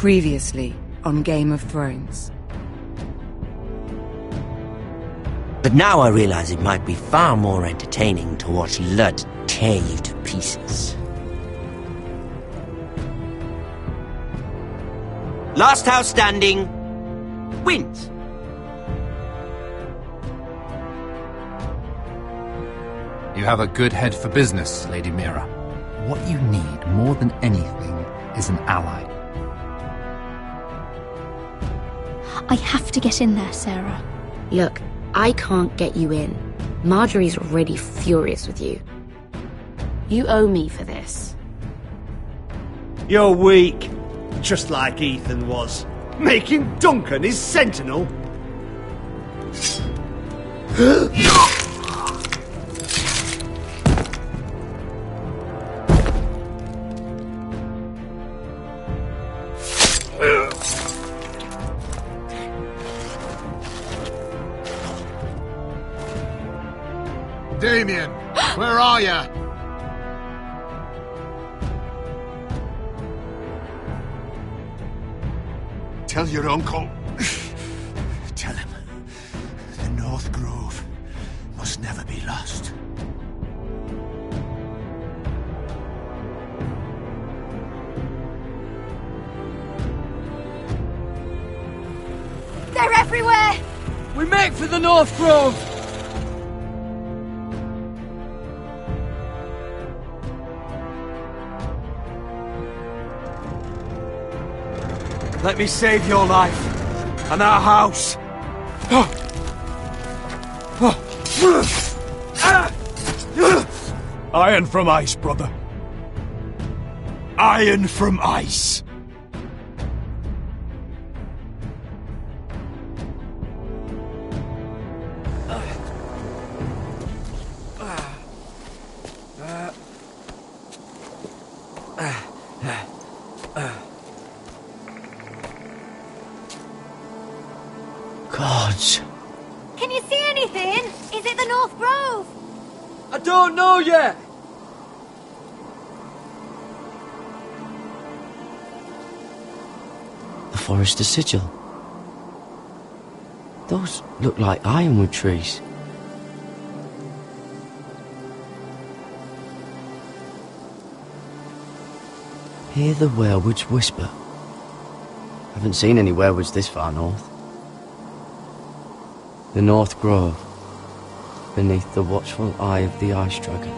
Previously on Game of Thrones. But now I realize it might be far more entertaining to watch Lud tear you to pieces. Last house standing wins. You have a good head for business, Lady Mira. What you need more than anything is an ally. I have to get in there, Sarah. Look, I can't get you in. Marjorie's already furious with you. You owe me for this. You're weak. Just like Ethan was. Making Duncan his sentinel. Damien, where are ya? Tell your uncle. Tell him the North Grove must never be lost. They're everywhere! We make for the North Grove! Let me save your life, and our house. Iron from ice, brother. Iron from ice. Gods. Can you see anything? Is it the North Grove? I don't know yet! The Forester Sigil. Those look like ironwood trees. Hear the werewoods whisper. Haven't seen any werewoods this far north. The North Grove, beneath the watchful eye of the Ice Dragon.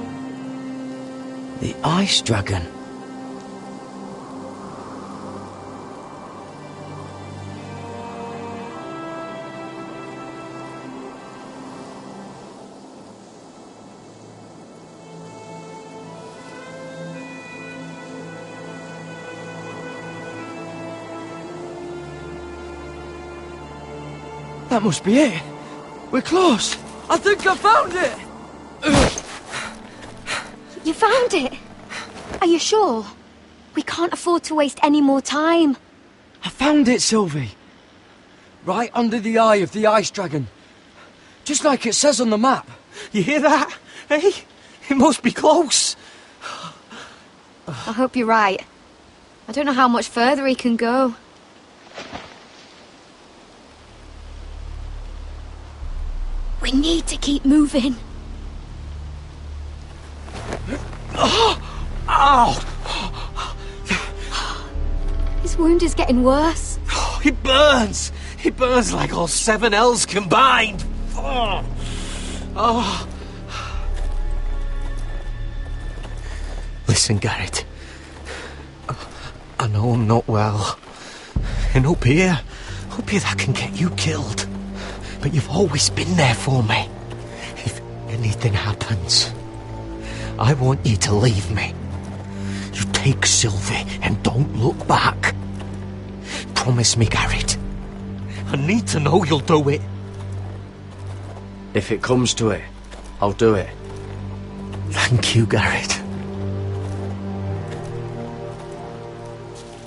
The Ice Dragon! That must be it. We're close. I think I found it. You found it? Are you sure? We can't afford to waste any more time. I found it, Sylvie. Right under the eye of the Ice Dragon. Just like it says on the map. You hear that? Hey? It must be close. I hope you're right. I don't know how much further he can go. We need to keep moving. Ow! His wound is getting worse. It burns! It burns like all 7 L's combined! Oh. Listen, Garrett. I know I'm not well. And up here that can get you killed. But you've always been there for me. If anything happens, I want you to leave me. You take Sylvie and don't look back. Promise me, Garrett. I need to know you'll do it. If it comes to it, I'll do it. Thank you, Garrett.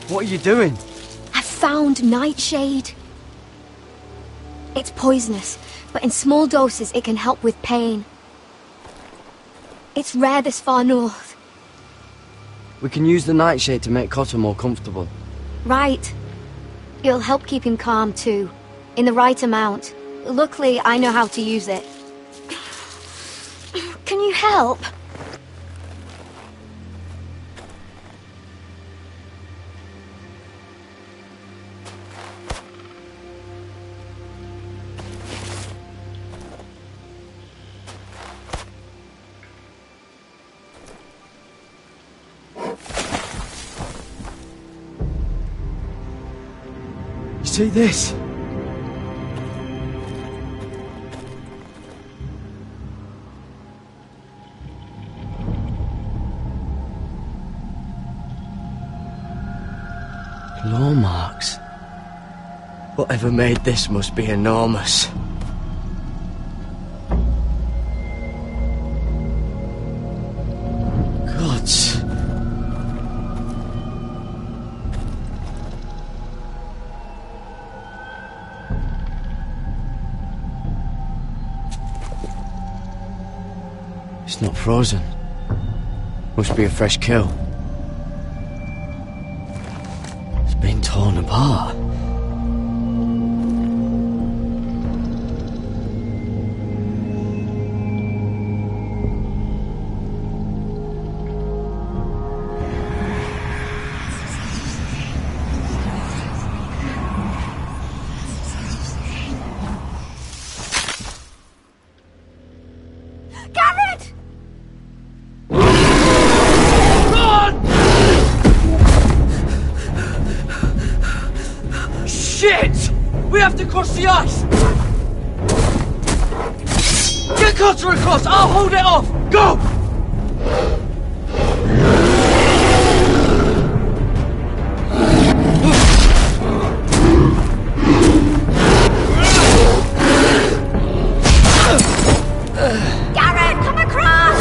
What are you doing? I found Nightshade. It's poisonous, but in small doses it can help with pain. It's rare this far north. We can use the nightshade to make Cotter more comfortable. Right. It'll help keep him calm, too. In the right amount. Luckily, I know how to use it. Can you help? See this? Claw marks. Whatever made this must be enormous. Gods. It's not frozen. Must be a fresh kill. It's been torn apart. Shit! We have to cross the ice! Get Cutter across! I'll hold it off! Go! Garrett, come across!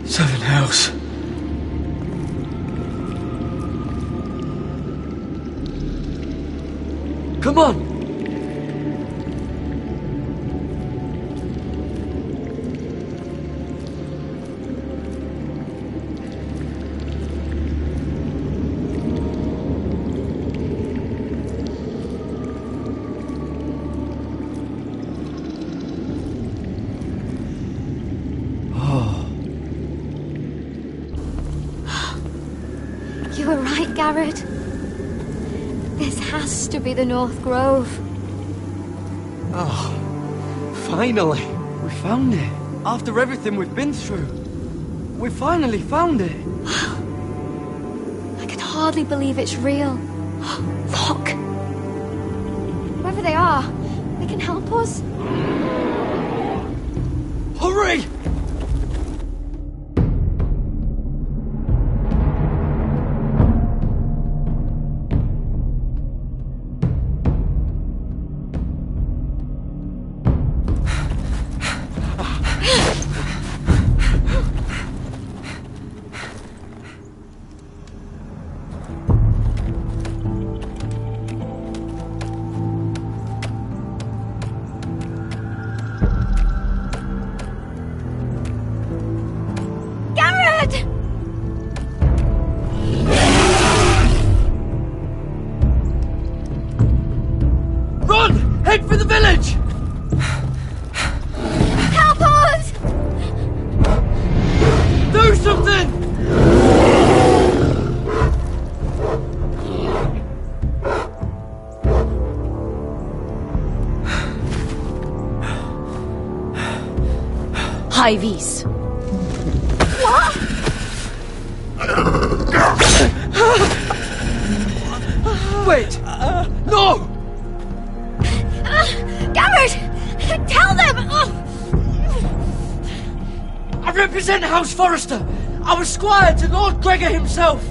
Seven hells. Come on! You were right, Garrett. This has to be the North Grove. Oh, finally! We found it. After everything we've been through. We finally found it. I can hardly believe it's real. Look! Whoever they are, they can help us. Hurry! Run! Head for the village! Help us! Do something! High vis. Wait! No! Tell them! Oh. I represent House Forrester. I was squire to Lord Gregor himself.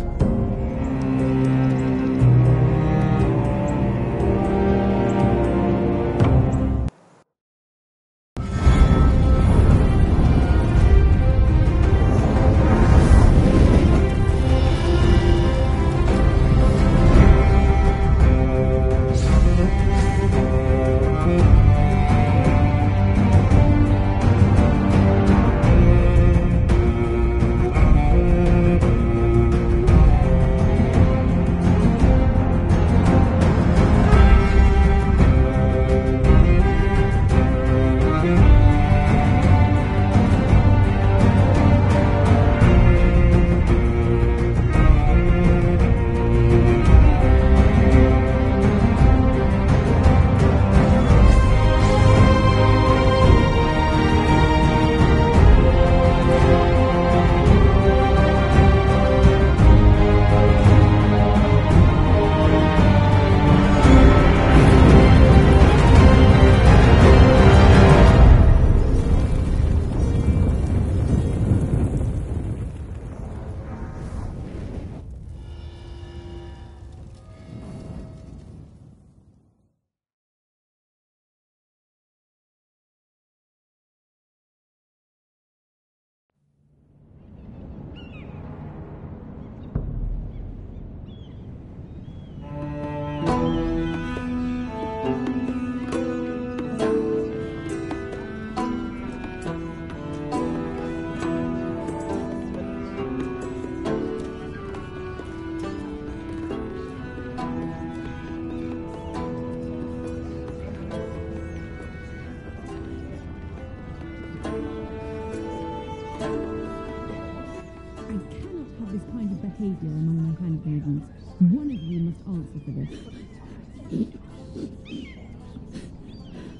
behavior among my handmaidens. One of you must answer for this.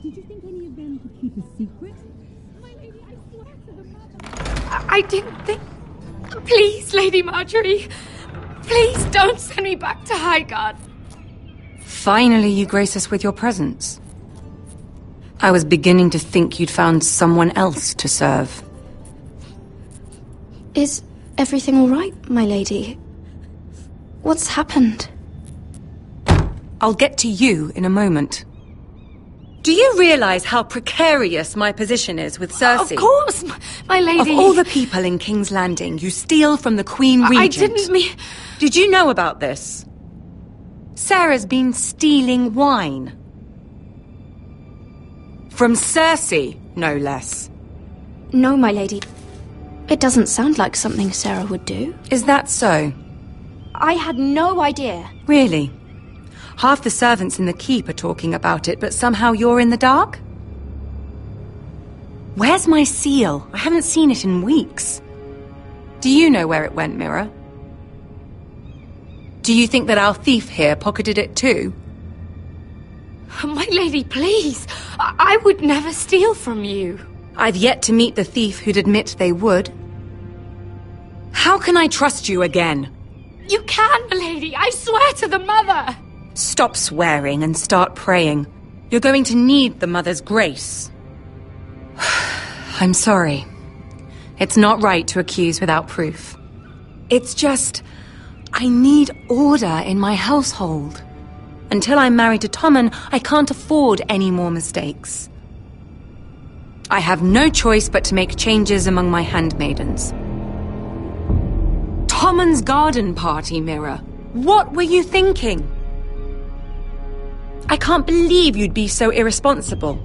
Did you think any of them could keep a secret? My lady, I swear to the mother. I didn't think... Please, Lady Marjorie. Please don't send me back to Highgarden. Finally, you grace us with your presence. I was beginning to think you'd found someone else to serve. Is everything all right, my lady? What's happened? I'll get to you in a moment. Do you realize how precarious my position is with Cersei? Of course, my lady. Of all the people in King's Landing, you steal from the Queen Regent. I didn't mean... Did you know about this? Sarah's been stealing wine. From Cersei, no less. No, my lady. It doesn't sound like something Sarah would do. Is that so? I had no idea. Really? Half the servants in the keep are talking about it, but somehow you're in the dark? Where's my seal? I haven't seen it in weeks. Do you know where it went, Mira? Do you think that our thief here pocketed it too? My lady, please. I would never steal from you. I've yet to meet the thief who'd admit they would. How can I trust you again? You can, my lady. I swear to the mother. Stop swearing and start praying. You're going to need the mother's grace. I'm sorry. It's not right to accuse without proof. It's just... I need order in my household. Until I'm married to Tommen, I can't afford any more mistakes. I have no choice but to make changes among my handmaidens. Tommen's garden party, Mira. What were you thinking? I can't believe you'd be so irresponsible.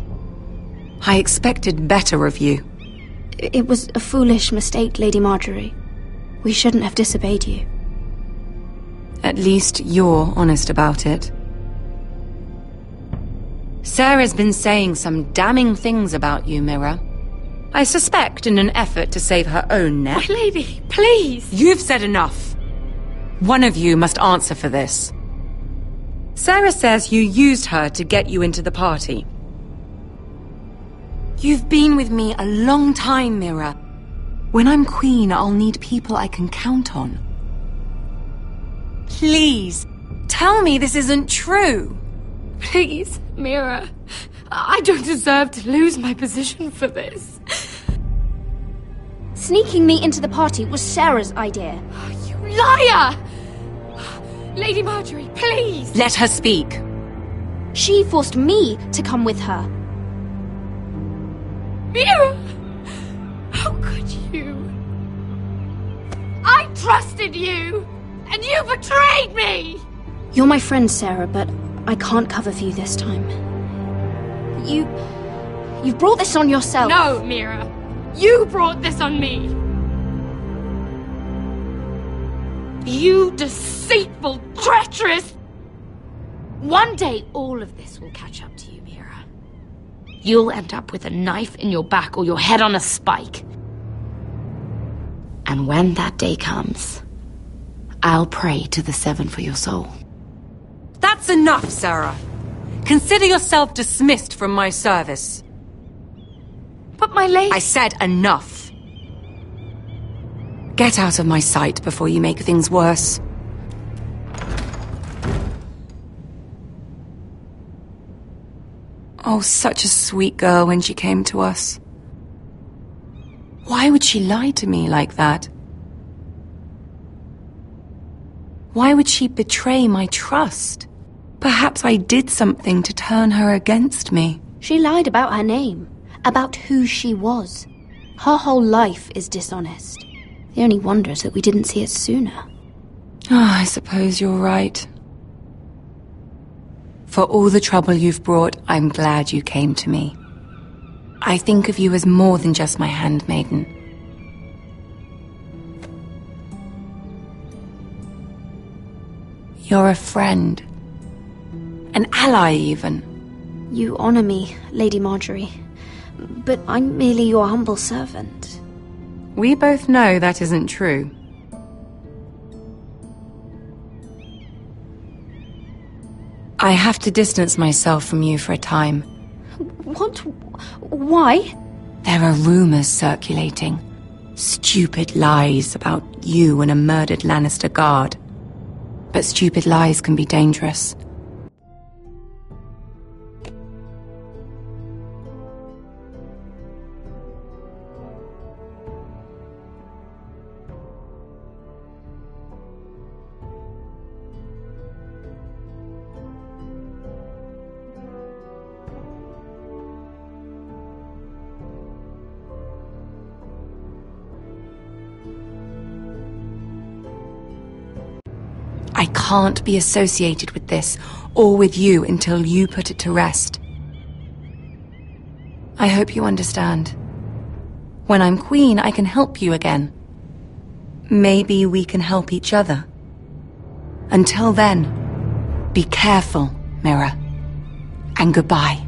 I expected better of you. It was a foolish mistake, Lady Marjorie. We shouldn't have disobeyed you. At least you're honest about it. Sarah's been saying some damning things about you, Mira. I suspect in an effort to save her own neck. My lady, please! You've said enough. One of you must answer for this. Sarah says you used her to get you into the party. You've been with me a long time, Mira. When I'm queen, I'll need people I can count on. Please, tell me this isn't true. Please, Mira. I don't deserve to lose my position for this. Sneaking me into the party was Sarah's idea. You liar! Lady Marjorie, please! Let her speak. She forced me to come with her. Mira! How could you? I trusted you! And you betrayed me! You're my friend, Sarah, but I can't cover for you this time. You've brought this on yourself. No, Mira. You brought this on me. You deceitful, treacherous... One day, all of this will catch up to you, Mira. You'll end up with a knife in your back or your head on a spike. And when that day comes, I'll pray to the Seven for your soul. That's enough, Sarah. Consider yourself dismissed from my service. But my lady... I said enough. Get out of my sight before you make things worse. Oh, such a sweet girl when she came to us. Why would she lie to me like that? Why would she betray my trust? Perhaps I did something to turn her against me. She lied about her name, about who she was. Her whole life is dishonest. The only wonder is that we didn't see it sooner. I suppose you're right. For all the trouble you've brought, I'm glad you came to me. I think of you as more than just my handmaiden. You're a friend. An ally, even. You honor me, Lady Marjorie. But I'm merely your humble servant. We both know that isn't true. I have to distance myself from you for a time. What? Why? There are rumors circulating. Stupid lies about you and a murdered Lannister guard. But stupid lies can be dangerous. I can't be associated with this, or with you, until you put it to rest. I hope you understand. When I'm queen, I can help you again. Maybe we can help each other. Until then, be careful, Mira. And goodbye.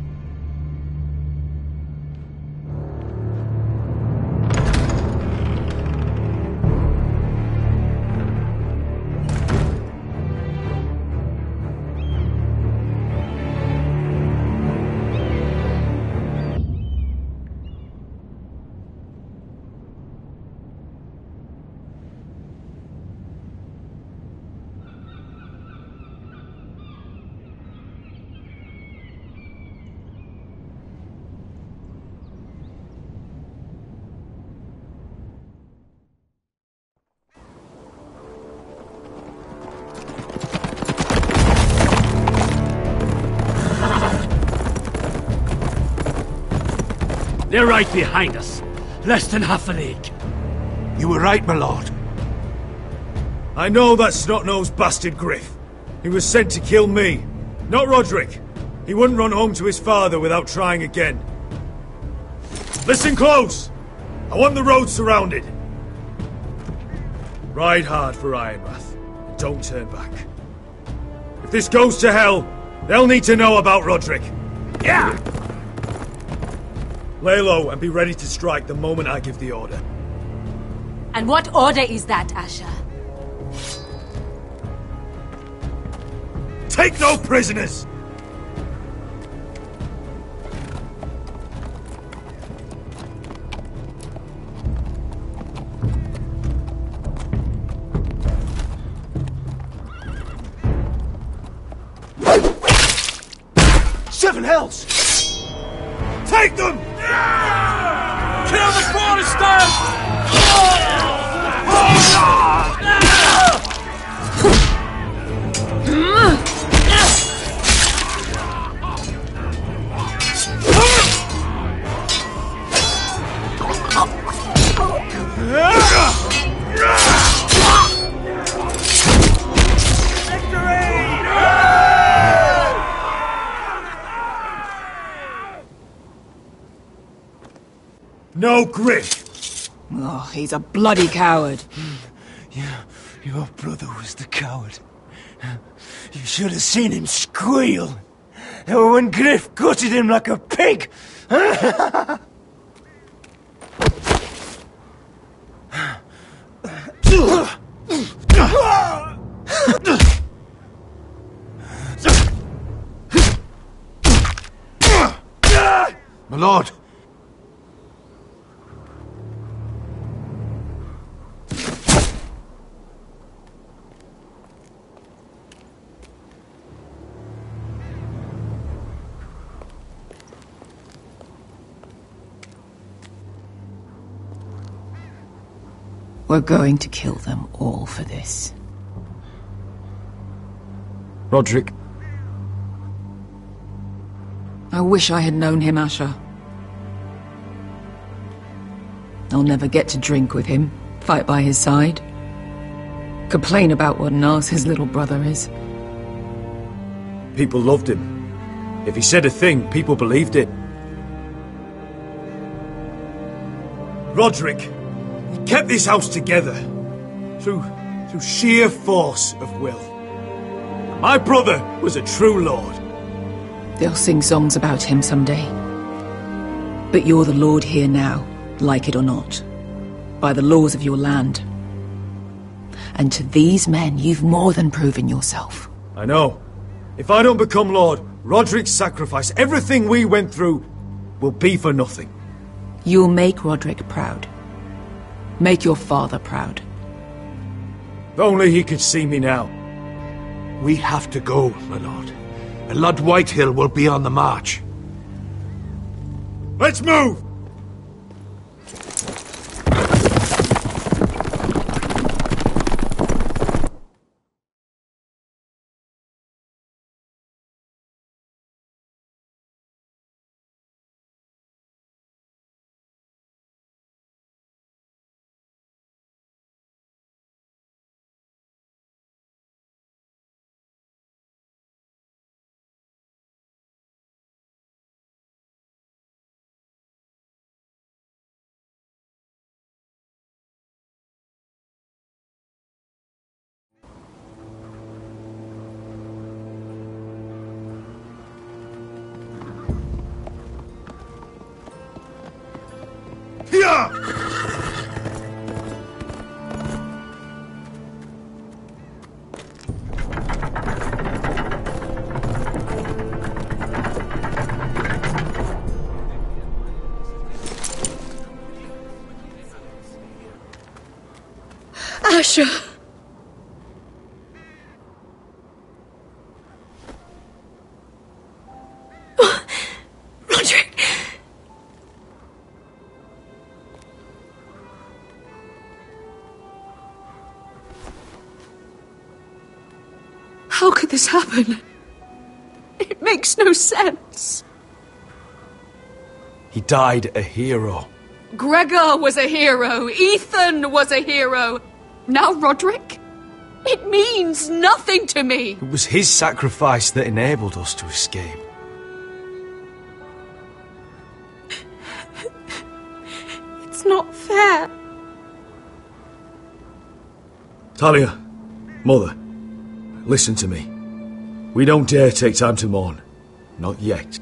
They're right behind us. Less than half a league. You were right, my lord. I know that snot-nosed bastard Griff. He was sent to kill me, not Roderick. He wouldn't run home to his father without trying again. Listen close! I want the road surrounded. Ride hard for Ironrath, and don't turn back. If this goes to hell, they'll need to know about Roderick. Yeah! Lay low and be ready to strike the moment I give the order. And what order is that, Asher? Take no prisoners! Seven hells! Take them! Kill the Foresters! No Griff! Oh, he's a bloody coward. Yeah, your brother was the coward. You should have seen him squeal. When Griff gutted him like a pig. My lord! We're going to kill them all for this. Roderick. I wish I had known him, Asher. I'll never get to drink with him, fight by his side, complain about what an arse his little brother is. People loved him. If he said a thing, people believed it. Roderick, he kept this house together through sheer force of will. My brother was a true lord. They'll sing songs about him someday. But you're the lord here now, like it or not, by the laws of your land. And to these men, you've more than proven yourself. I know. If I don't become lord, Roderick's sacrifice, everything we went through, will be for nothing. You'll make Roderick proud. Make your father proud. If only he could see me now. We have to go, my lord. Lord Whitehill will be on the march. Let's move! Asher! Roderick! How could this happen? It makes no sense. He died a hero. Gregor was a hero. Ethan was a hero. Now Roderick? It means nothing to me. It was his sacrifice that enabled us to escape. It's not fair. Talia, Mother, listen to me. We don't dare take time to mourn. Not yet.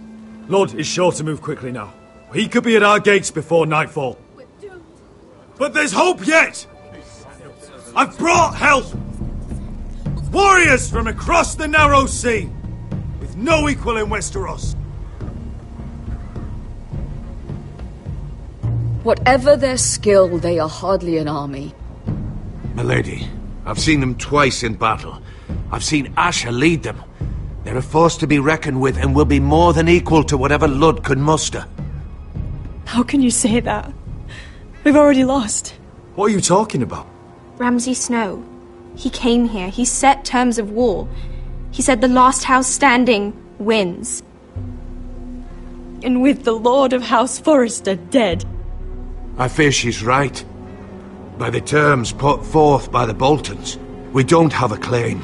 Lord is sure to move quickly now. He could be at our gates before nightfall. But there's hope yet! I've brought help! Warriors from across the narrow sea, with no equal in Westeros. Whatever their skill, they are hardly an army. Milady, I've seen them twice in battle. I've seen Asher lead them. They're a force to be reckoned with and will be more than equal to whatever Lud could muster. How can you say that? We've already lost. What are you talking about? Ramsay Snow. He came here. He set terms of war. He said the last house standing wins. And with the Lord of House Forrester dead. I fear she's right. By the terms put forth by the Boltons, we don't have a claim.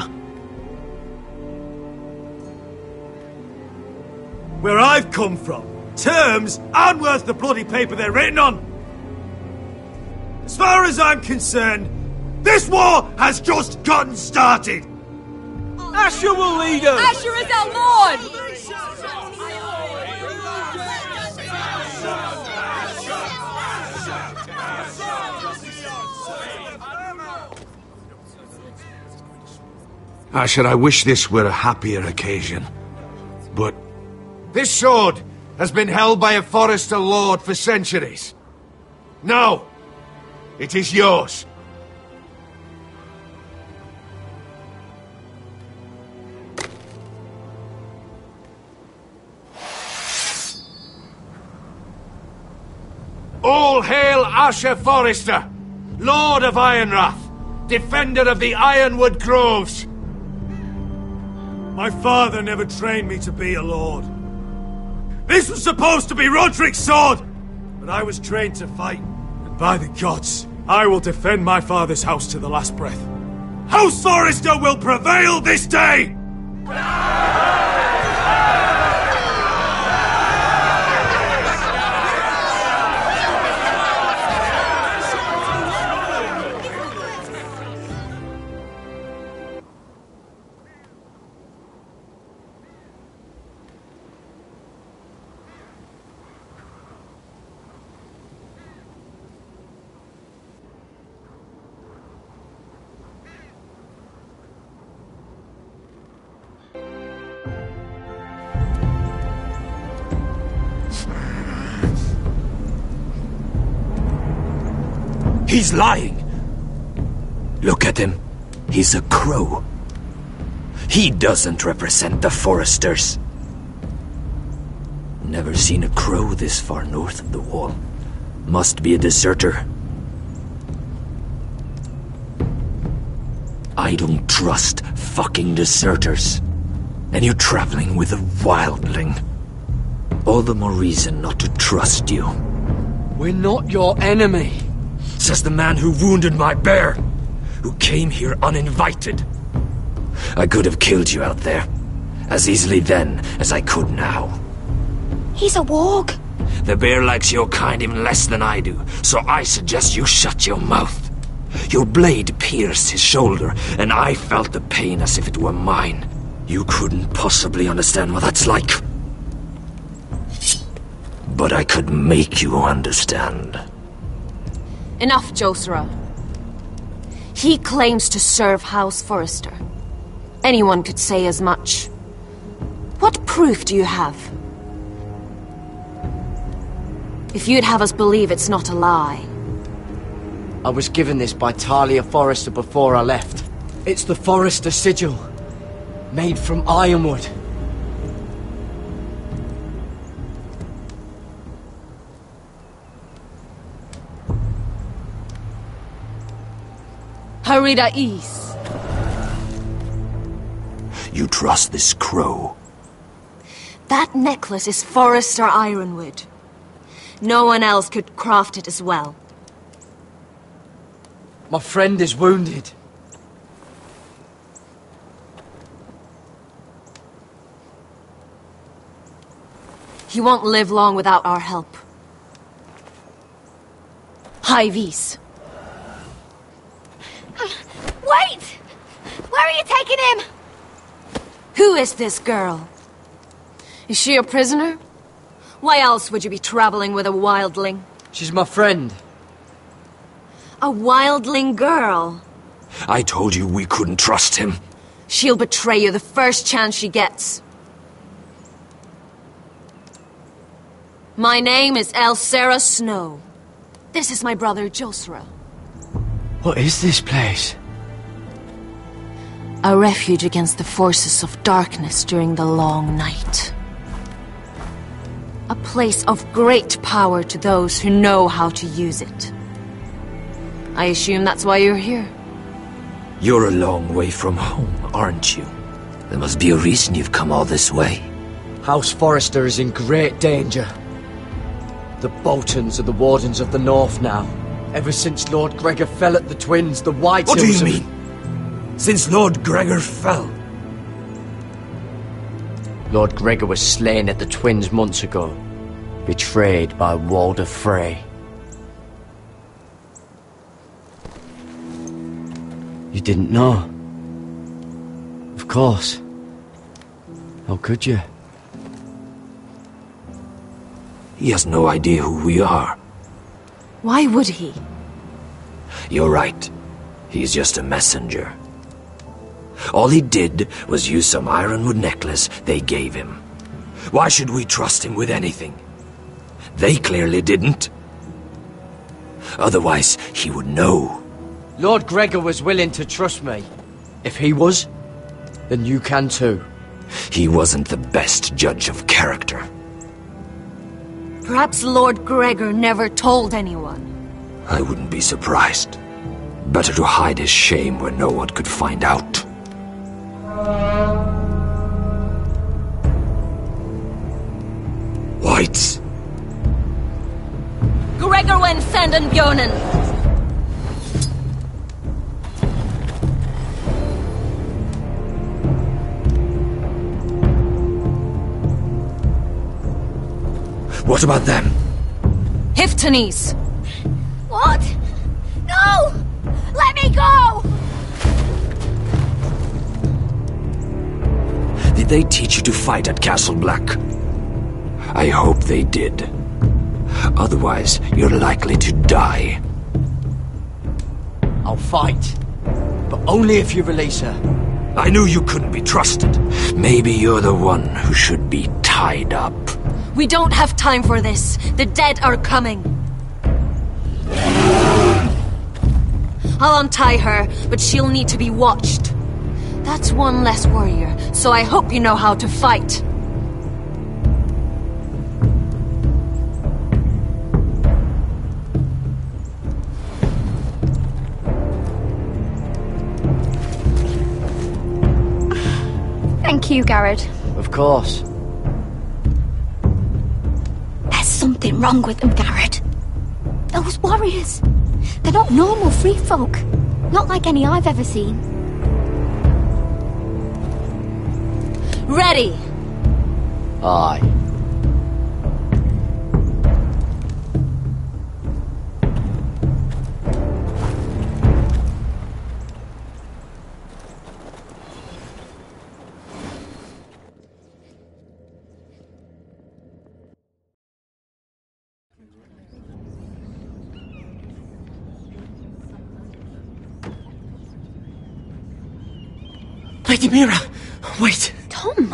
Where I've come from, terms aren't worth the bloody paper they're written on. As far as I'm concerned, this war has just gotten started. Asher will lead us! Asher is our lord! Asher, I wish this were a happier occasion. But this sword has been held by a Forrester lord for centuries. Now, it is yours. All hail Asher Forrester, Lord of Ironrath, defender of the Ironwood Groves. My father never trained me to be a lord. This was supposed to be Roderick's sword, but I was trained to fight. And by the gods, I will defend my father's house to the last breath. House Forrester will prevail this day! He's lying. Look at him. He's a crow. He doesn't represent the Foresters. Never seen a crow this far north of the wall. Must be a deserter. I don't trust fucking deserters. And you're traveling with a wildling. All the more reason not to trust you. We're not your enemy. Says the man who wounded my bear, who came here uninvited. I could have killed you out there, as easily then as I could now. He's a warg. The bear likes your kind even less than I do, so I suggest you shut your mouth. Your blade pierced his shoulder, and I felt the pain as if it were mine. You couldn't possibly understand what that's like. But I could make you understand. Enough, Josera. He claims to serve House Forrester. Anyone could say as much. What proof do you have? If you'd have us believe it's not a lie. I was given this by Talia Forrester before I left. It's the Forrester sigil, made from ironwood. Harida East. You trust this crow? That necklace is Forrester ironwood. No one else could craft it as well. My friend is wounded. He won't live long without our help. High Vis. Wait! Where are you taking him? Who is this girl? Is she a prisoner? Why else would you be traveling with a wildling? She's my friend. A wildling girl? I told you we couldn't trust him. She'll betray you the first chance she gets. My name is Elsera Snow. This is my brother Josera. What is this place? A refuge against the forces of darkness during the long night. A place of great power to those who know how to use it. I assume that's why you're here. You're a long way from home, aren't you? There must be a reason you've come all this way. House Forrester is in great danger. The Boltons are the Wardens of the North now. Ever since Lord Gregor fell at the Twins, the White What do you Hills mean? Since Lord Gregor fell? Lord Gregor was slain at the Twins months ago, betrayed by Walder Frey. You didn't know? Of course. How could you? He has no idea who we are. Why would he? You're right. He's just a messenger. All he did was use some ironwood necklace they gave him. Why should we trust him with anything? They clearly didn't. Otherwise, he would know. Lord Gregor was willing to trust me. If he was, then you can too. He wasn't the best judge of character. Perhaps Lord Gregor never told anyone. I wouldn't be surprised. Better to hide his shame where no one could find out. Whites! Gregor went senden Björnen! What about them? Hiftanes! What? No! Let me go! Did they teach you to fight at Castle Black? I hope they did. Otherwise, you're likely to die. I'll fight. But only if you release her. I knew you couldn't be trusted. Maybe you're the one who should be tied up. We don't have time for this. The dead are coming. I'll untie her, but she'll need to be watched. That's one less warrior, so I hope you know how to fight. Thank you, Garrett. Of course. There's something wrong with them, Garrett. Those warriors. They're not normal free folk. Not like any I've ever seen. Ready! Aye. Lady Mira, wait. Tom,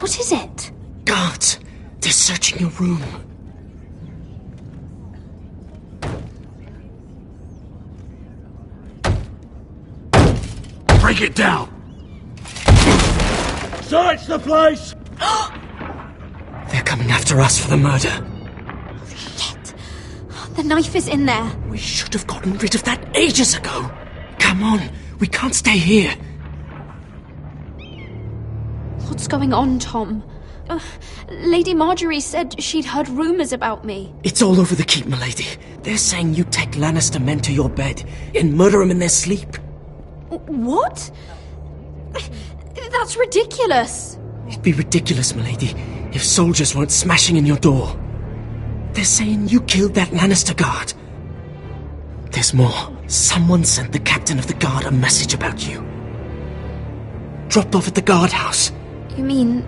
what is it? Guards, they're searching your room. Break it down! Search the place! They're coming after us for the murder. Shit. The knife is in there. We should have gotten rid of that ages ago. Come on, we can't stay here. What's going on, Tom? Lady Marjorie said she'd heard rumours about me. It's all over the keep, milady. They're saying you take Lannister men to your bed and murder them in their sleep. What? That's ridiculous. It'd be ridiculous, milady, if soldiers weren't smashing in your door. They're saying you killed that Lannister guard. There's more. Someone sent the captain of the guard a message about you. Dropped off at the guardhouse. You mean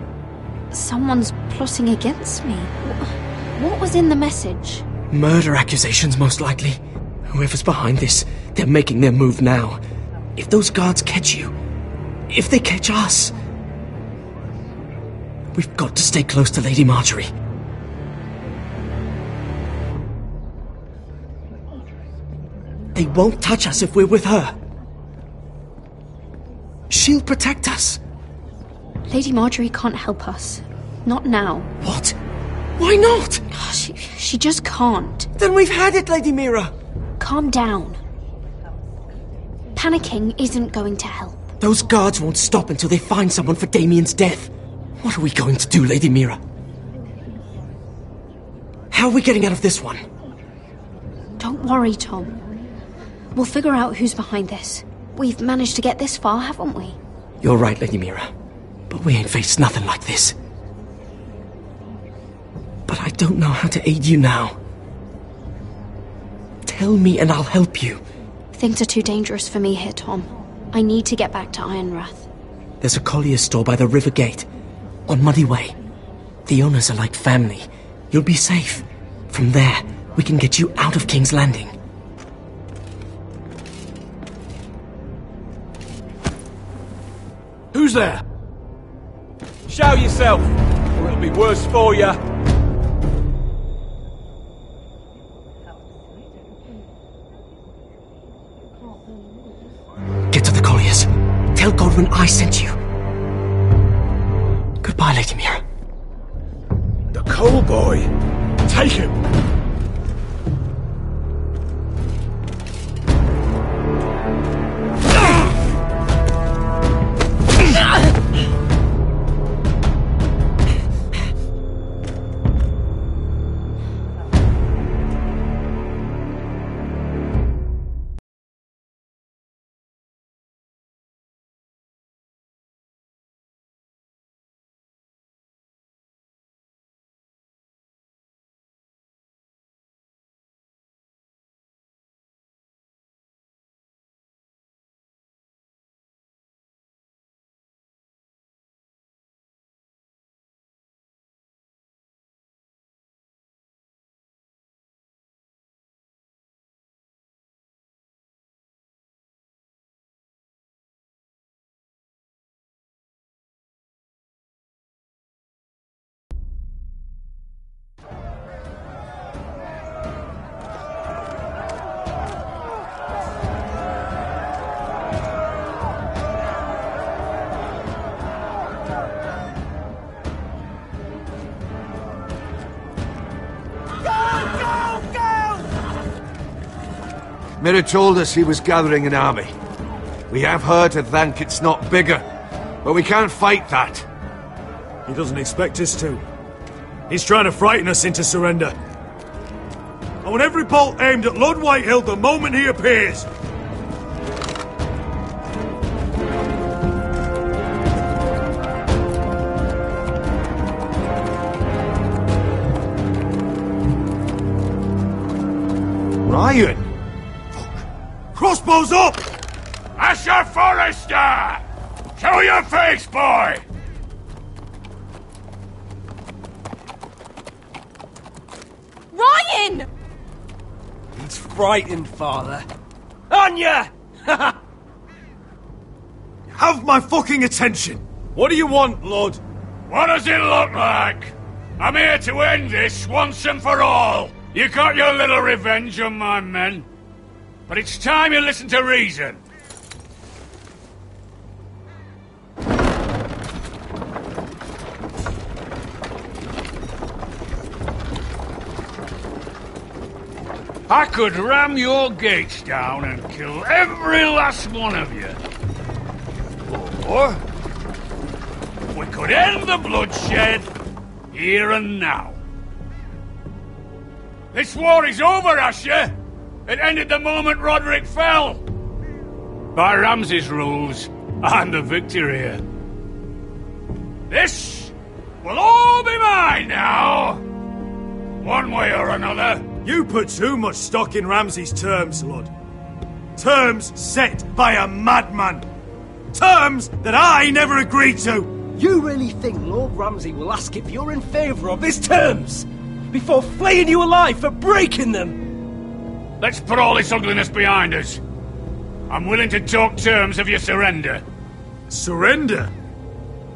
someone's plotting against me? What was in the message? Murder accusations, most likely. Whoever's behind this, they're making their move now. If those guards catch you, if they catch us, we've got to stay close to Lady Marjorie. They won't touch us if we're with her. She'll protect us. Lady Marjorie can't help us. Not now. What? Why not? She just can't. Then we've had it, Lady Mira. Calm down. Panicking isn't going to help. Those guards won't stop until they find someone for Damien's death. What are we going to do, Lady Mira? How are we getting out of this one? Don't worry, Tom. We'll figure out who's behind this. We've managed to get this far, haven't we? You're right, Lady Mira. But we ain't faced nothing like this. But I don't know how to aid you now. Tell me and I'll help you. Things are too dangerous for me here, Tom. I need to get back to Ironrath. There's a collier's store by the river gate, on Muddy Way. The owners are like family. You'll be safe. From there, we can get you out of King's Landing. Who's there? Show yourself, or it'll be worse for you. Get to the colliers. Tell Godwin I sent you. Goodbye, Lady Mira. The coal boy. Take him. Mira told us he was gathering an army. We have her to thank it's not bigger, but we can't fight that. He doesn't expect us to. He's trying to frighten us into surrender. I want every bolt aimed at Lord Whitehill the moment he appears. Ryan! Crossbows up! Asher Forrester! Show your face, boy! Ryan! He's frightened, Father. On ya! Have my fucking attention! What do you want, Lord? What does it look like? I'm here to end this once and for all. You got your little revenge on my men. But it's time you listen to reason. I could ram your gates down and kill every last one of you. Or we could end the bloodshed here and now. This war is over, Asher. It ended the moment Roderick fell. By Ramsay's rules, I'm the victor here. This will all be mine now. One way or another. You put too much stock in Ramsay's terms, Lord. Terms set by a madman. Terms that I never agreed to. You really think Lord Ramsay will ask if you're in favour of his terms before flaying you alive for breaking them? Let's put all this ugliness behind us. I'm willing to talk terms of your surrender. Surrender?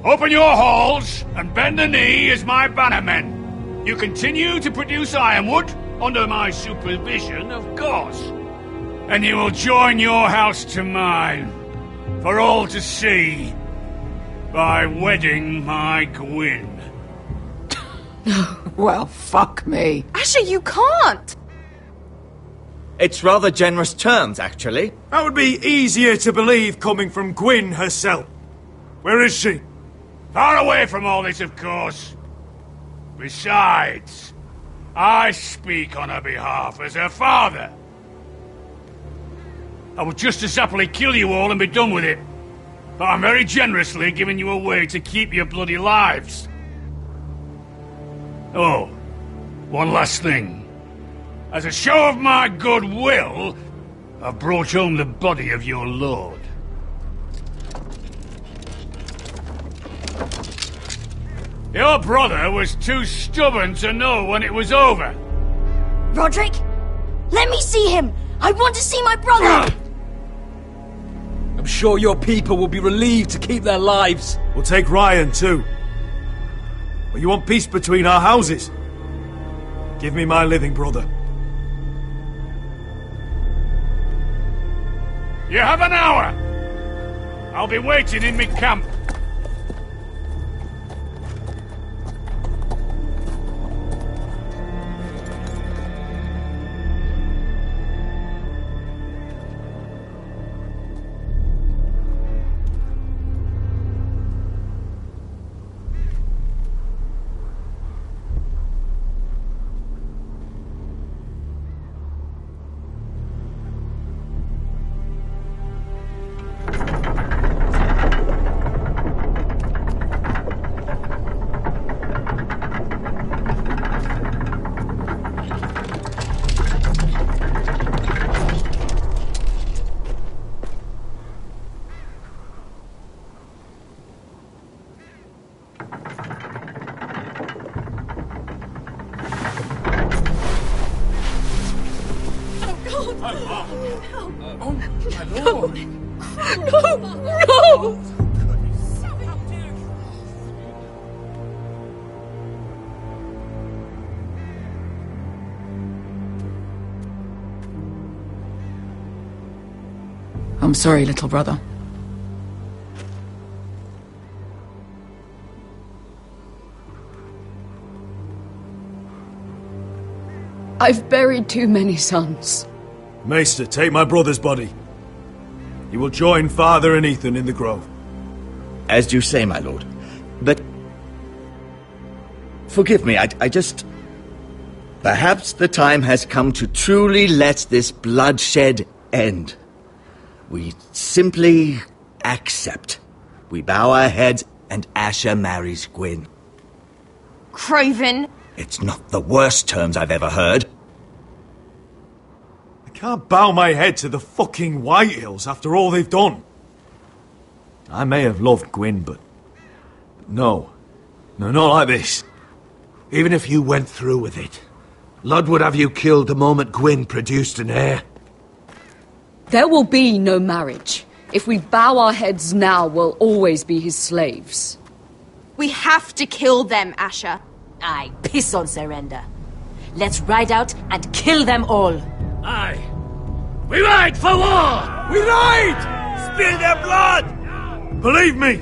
Open your halls and bend the knee as my bannermen. You continue to produce ironwood, under my supervision, of course. And you will join your house to mine, for all to see, by wedding my Gwyn. Well, fuck me. Asher, you can't! It's rather generous terms, actually. That would be easier to believe coming from Gwyn herself. Where is she? Far away from all this, of course. Besides, I speak on her behalf as her father. I would just as happily kill you all and be done with it. But I'm very generously giving you away to keep your bloody lives. Oh, one last thing. As a show of my goodwill, I've brought home the body of your lord. Your brother was too stubborn to know when it was over. Roderick, let me see him! I want to see my brother! I'm sure your people will be relieved to keep their lives. We'll take Ryan too. But you want peace between our houses? Give me my living brother. You have an hour. I'll be waiting in my camp. I'm sorry, little brother. I've buried too many sons. Maester, take my brother's body. You will join Father and Ethan in the grove. As you say, my lord. But... forgive me, I just... Perhaps the time has come to truly let this bloodshed end. We simply accept. We bow our heads and Asher marries Gwyn. Craven! It's not the worst terms I've ever heard. I can't bow my head to the fucking Whitehills after all they've done. I may have loved Gwyn, but... No. No, not like this. Even if you went through with it, Lud would have you killed the moment Gwyn produced an heir. There will be no marriage. If we bow our heads now, we'll always be his slaves. We have to kill them, Asher. Aye, piss on surrender. Let's ride out and kill them all. Aye. We ride for war! We ride! Spill their blood! Believe me,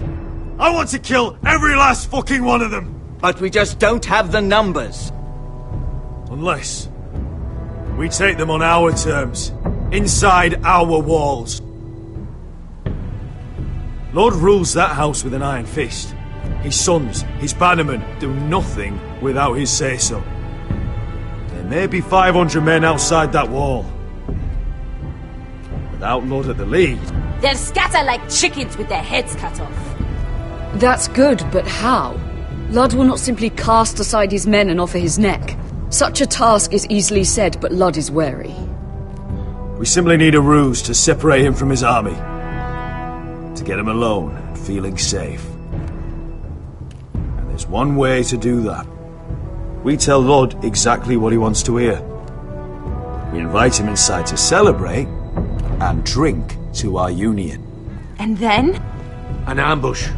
I want to kill every last fucking one of them. But we just don't have the numbers. Unless we take them on our terms, inside our walls. Lord rules that house with an iron fist. His sons, his bannermen, do nothing without his say-so. There may be 500 men outside that wall. Without Lord at the lead... They'll scatter like chickens with their heads cut off. That's good, but how? Lud will not simply cast aside his men and offer his neck. Such a task is easily said, but Lud is wary. We simply need a ruse to separate him from his army. To get him alone and feeling safe. And there's one way to do that. We tell Lud exactly what he wants to hear. We invite him inside to celebrate and drink to our union. And then? An ambush.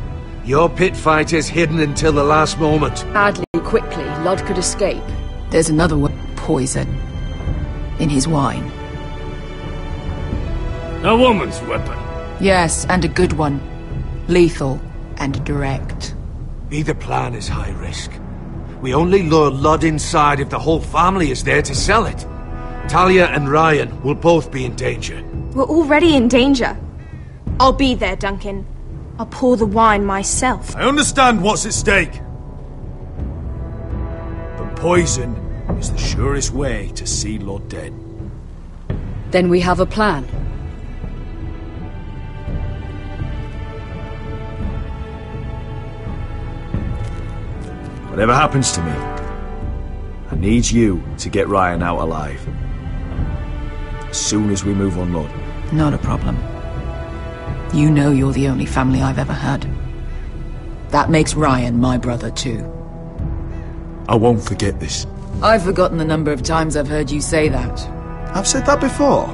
Your pit fighters hidden until the last moment. Badly, quickly, Lud could escape. There's another word, poison, in his wine. A woman's weapon. Yes, and a good one. Lethal and direct. Either plan is high risk. We only lure Lud inside if the whole family is there to sell it. Talia and Ryan will both be in danger. We're already in danger. I'll be there, Duncan. I'll pour the wine myself. I understand what's at stake. But poison is the surest way to see Lud dead. Then we have a plan. Whatever happens to me, I need you to get Ryan out alive. As soon as we move on Lud. Not a problem. You know you're the only family I've ever had. That makes Ryan my brother too. I won't forget this. I've forgotten the number of times I've heard you say that. I've said that before.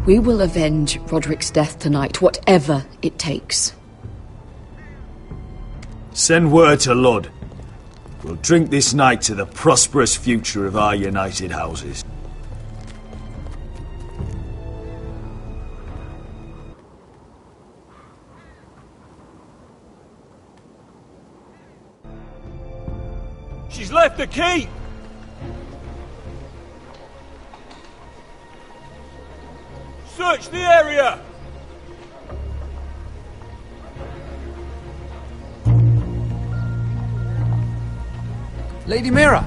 We will avenge Roderick's death tonight, whatever it takes. Send word to Lud. We'll drink this night to the prosperous future of our united houses. She's left the key! Search the area! Lady Mira!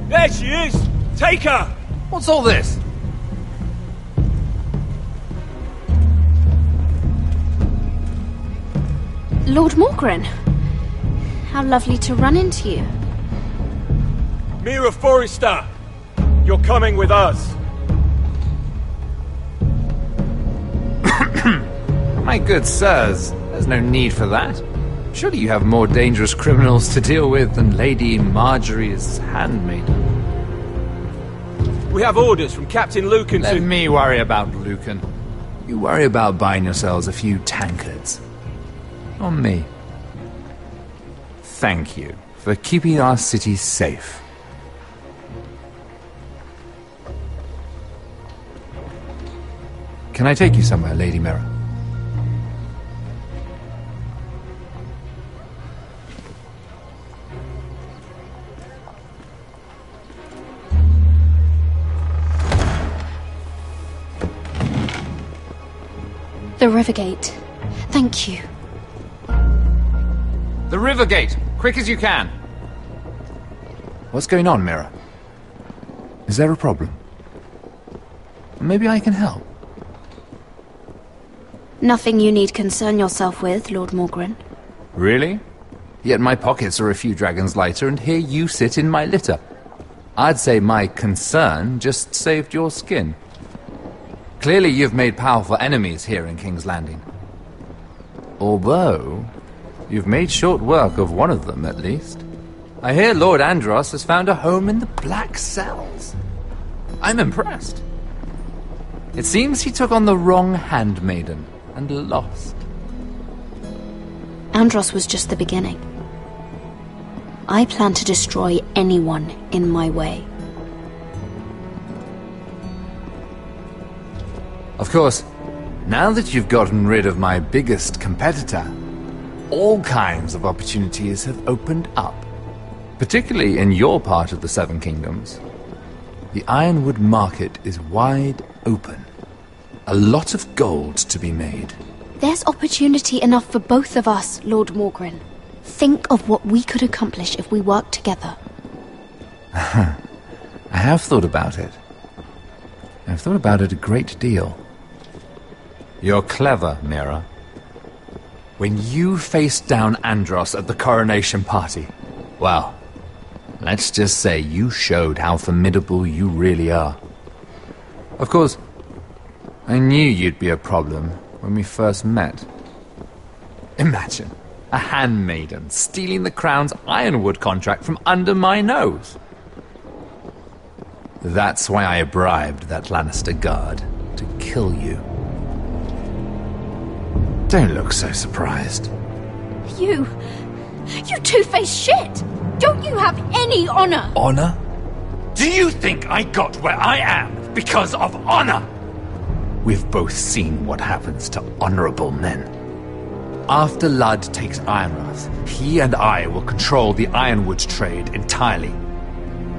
There she is! Take her! What's all this? Lord Morgren. How lovely to run into you. Mira Forrester! You're coming with us! My good sirs, there's no need for that. Surely you have more dangerous criminals to deal with than Lady Marjorie's handmaiden. We have orders from Captain Lucan Let to... me worry about Lucan. You worry about buying yourselves a few tankards. On me. Thank you for keeping our city safe. Can I take you somewhere, Lady Mira? The Rivergate. Thank you. The Rivergate! Quick as you can! What's going on, Mira? Is there a problem? Maybe I can help. Nothing you need concern yourself with, Lord Morgren. Really? Yet my pockets are a few dragons lighter, and here you sit in my litter. I'd say my concern just saved your skin. Clearly you've made powerful enemies here in King's Landing. Although, you've made short work of one of them, at least. I hear Lord Andros has found a home in the Black Cells. I'm impressed. It seems he took on the wrong handmaiden and lost. Andros was just the beginning. I plan to destroy anyone in my way. Of course, now that you've gotten rid of my biggest competitor, all kinds of opportunities have opened up. Particularly in your part of the Seven Kingdoms. The Ironwood market is wide open. A lot of gold to be made. There's opportunity enough for both of us, Lord Morgren. Think of what we could accomplish if we worked together. I have thought about it. I've thought about it a great deal. You're clever, Mira. When you faced down Andros at the coronation party, well, let's just say you showed how formidable you really are. Of course, I knew you'd be a problem when we first met. Imagine a handmaiden stealing the crown's Ironwood contract from under my nose. That's why I bribed that Lannister guard to kill you. Don't look so surprised. You two-faced shit! Don't you have any honor? Honor? Do you think I got where I am because of honor? We've both seen what happens to honorable men. After Ludd takes Ironrath, he and I will control the ironwood trade entirely.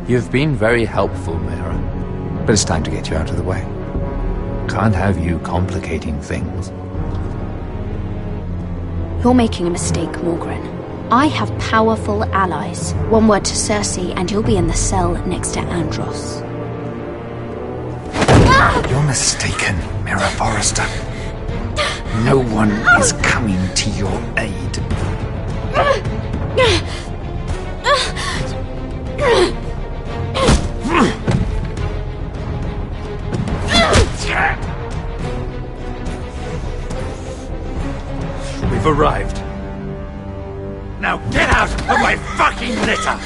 You've been very helpful, Mira, but it's time to get you out of the way. Can't have you complicating things. You're making a mistake, Morgren. I have powerful allies. One word to Cersei and you'll be in the cell next to Andros. You're mistaken, Mira Forrester. No one is coming to your aid. We've arrived. Now get out of my fucking litter!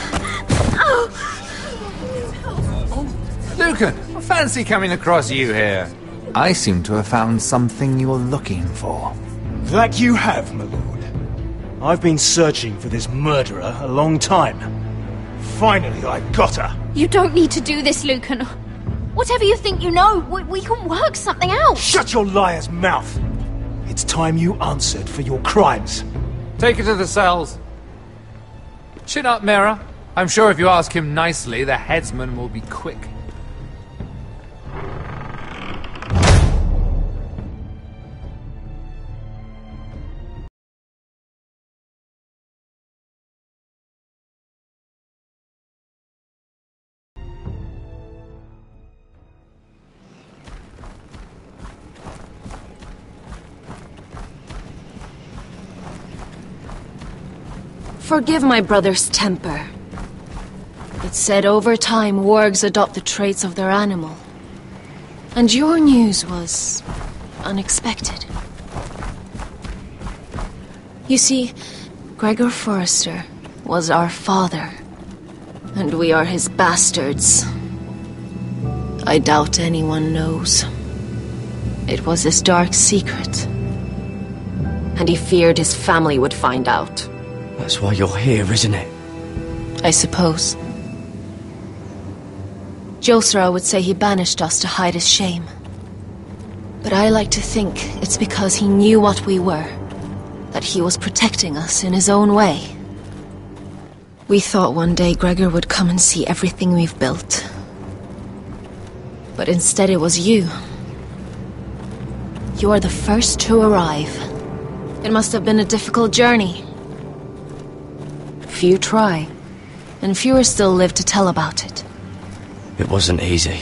Lucan, fancy coming across you here. I seem to have found something you're looking for. That you have, my lord. I've been searching for this murderer a long time. Finally, I got her. You don't need to do this, Lucan. Whatever you think you know, we can work something out. Shut your liar's mouth! It's time you answered for your crimes. Take her to the cells. Chin up, Mira. I'm sure if you ask him nicely, the headsman will be quick. Forgive my brother's temper. It's said over time wargs adopt the traits of their animal. And your news was unexpected. You see, Gregor Forrester was our father, and we are his bastards. I doubt anyone knows. It was his dark secret, and he feared his family would find out. That's why you're here, isn't it? I suppose. Josra would say he banished us to hide his shame. But I like to think it's because he knew what we were, that he was protecting us in his own way. We thought one day Gregor would come and see everything we've built. But instead it was you. You are the first to arrive. It must have been a difficult journey. Few try, and fewer still live to tell about it. It wasn't easy.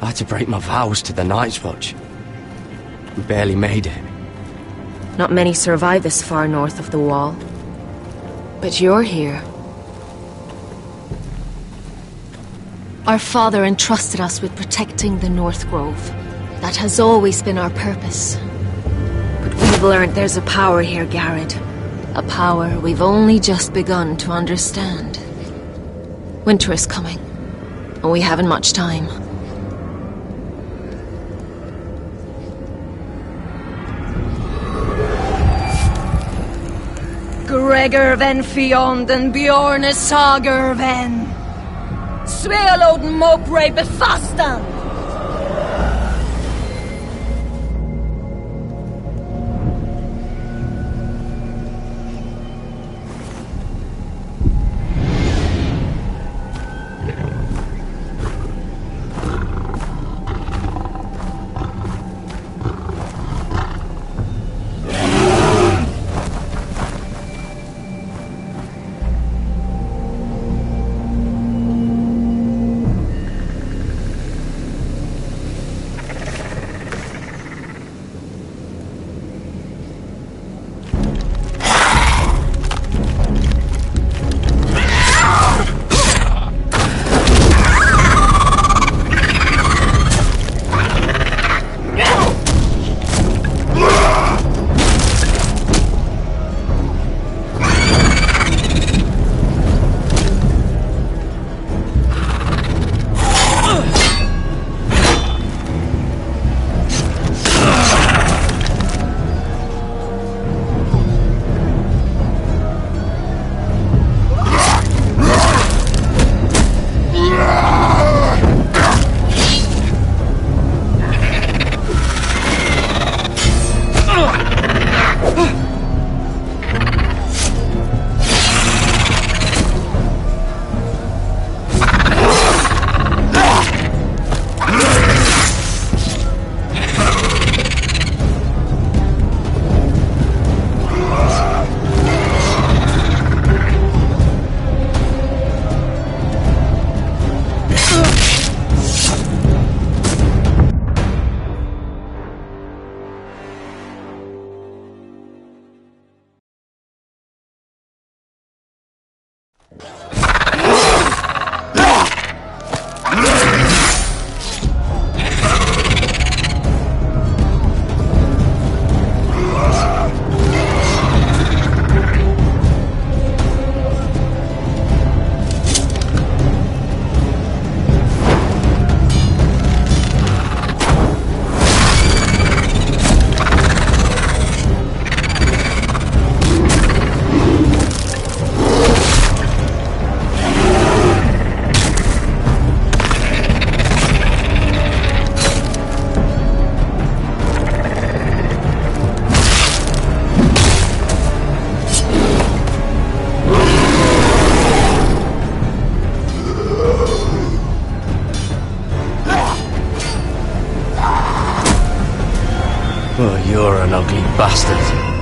I had to break my vows to the Night's Watch. We barely made it. Not many survive this far north of the Wall. But you're here. Our father entrusted us with protecting the North Grove. That has always been our purpose. But we've learned there's a power here, Garrett. A power we've only just begun to understand. Winter is coming, and we haven't much time. Gregor ven fienden Bjorne sager ven. Svealoden mopre befastan. You're an ugly bastard.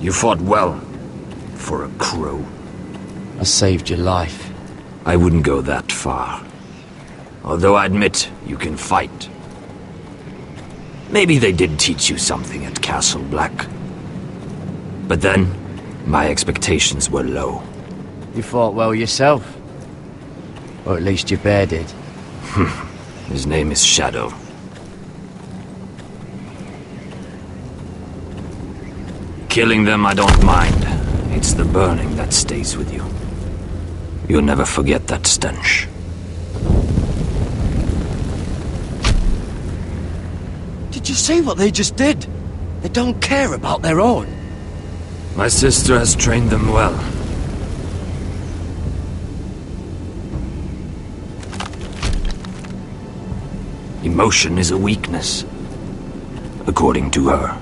You fought well, for a crow. I saved your life. I wouldn't go that far. Although I admit, you can fight. Maybe they did teach you something at Castle Black. But then, my expectations were low. You fought well yourself. Or at least your bear did. His name is Shadow. Killing them I don't mind. It's the burning that stays with you. You'll never forget that stench. Did you see what they just did? They don't care about their own. My sister has trained them well. Emotion is a weakness, according to her.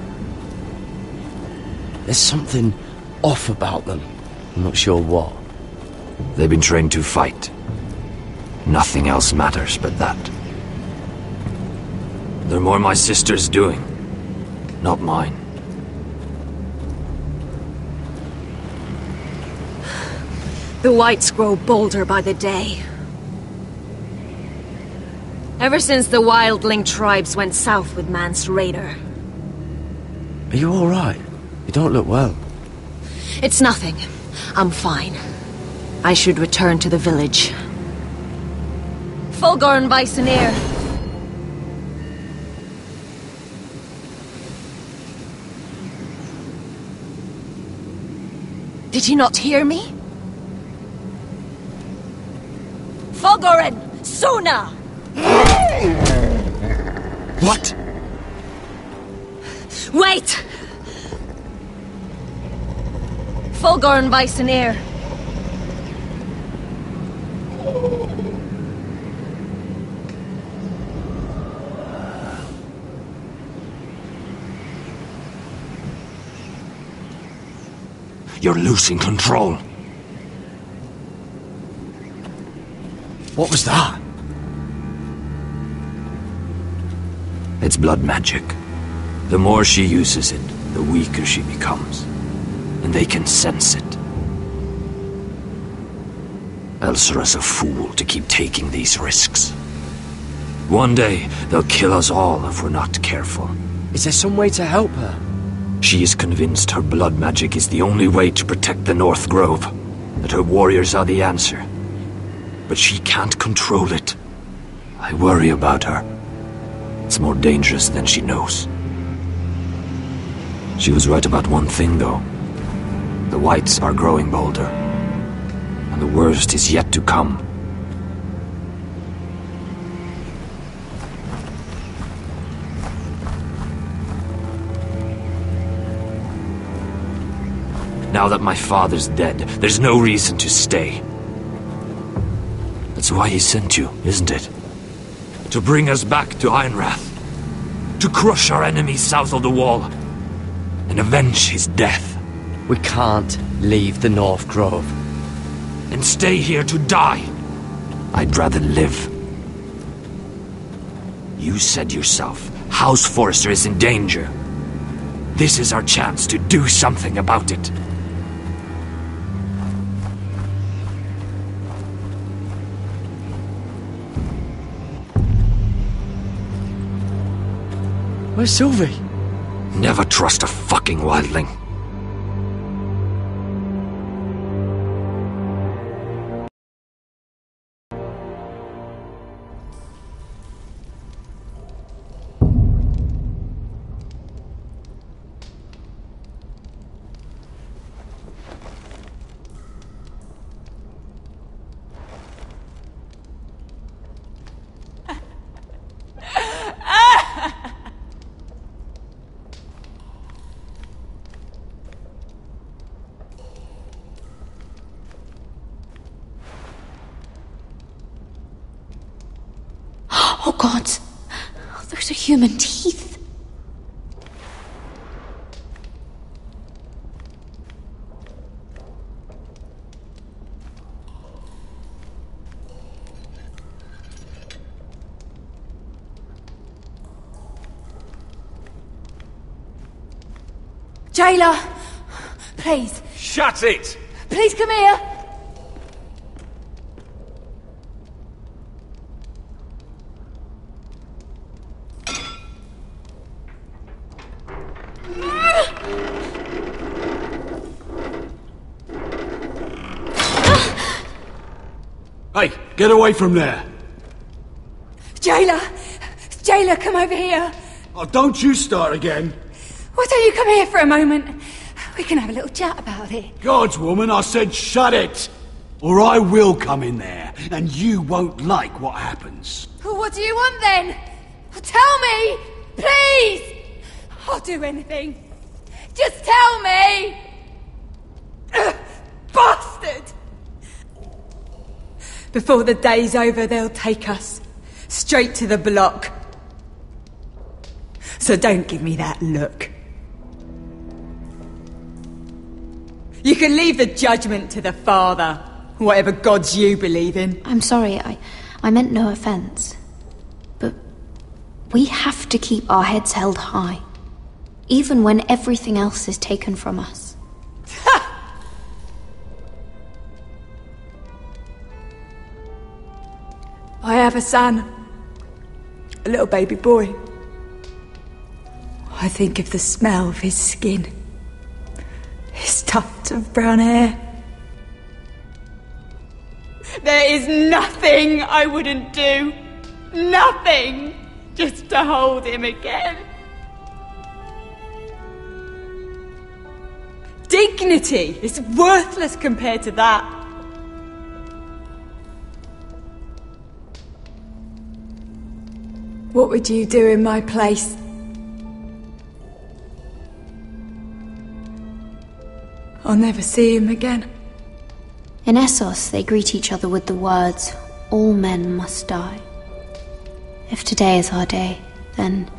There's something off about them. I'm not sure what. They've been trained to fight. Nothing else matters but that. They're more my sister's doing, not mine. The whites grow bolder by the day. Ever since the wildling tribes went south with Mance Raider. Are you all right? You don't look well. It's nothing. I'm fine. I should return to the village. Fulgorn Bisoneer. Did you not hear me? Fulgorn! Suna! What? Wait! Fulgorn Bisoneer. You're losing control. What was that? It's blood magic. The more she uses it, the weaker she becomes. And they can sense it. Elsera's a fool to keep taking these risks. One day, they'll kill us all if we're not careful. Is there some way to help her? She is convinced her blood magic is the only way to protect the North Grove. That her warriors are the answer. But she can't control it. I worry about her. It's more dangerous than she knows. She was right about one thing, though. The whites are growing bolder. And the worst is yet to come. Now that my father's dead, there's no reason to stay. That's why he sent you, isn't it? To bring us back to Ironrath. To crush our enemies south of the Wall. And avenge his death. We can't leave the North Grove. And stay here to die. I'd rather live. You said yourself, House Forrester is in danger. This is our chance to do something about it. Where's Sylvie? Never trust a fucking wildling. Oh God, those are human teeth. Jailer! Please. Shut it! Please come here! Hey, get away from there! Jailer! Jailer, come over here! Oh, don't you start again! Why don't you come here for a moment? We can have a little chat about it. Gods, woman, I said shut it! Or I will come in there, and you won't like what happens. Well, what do you want then? Well, tell me! Please! I'll do anything. Just tell me! Bastard! Before the day's over, they'll take us straight to the block. So don't give me that look. You can leave the judgment to the Father, whatever gods you believe in. I'm sorry, I meant no offense. But we have to keep our heads held high, even when everything else is taken from us. I have a son, a little baby boy. I think of the smell of his skin, his tuft of brown hair. There is nothing I wouldn't do. Nothing! Just to hold him again. Dignity is worthless compared to that. What would you do in my place? I'll never see him again. In Essos, they greet each other with the words, "All men must die." If today is our day, then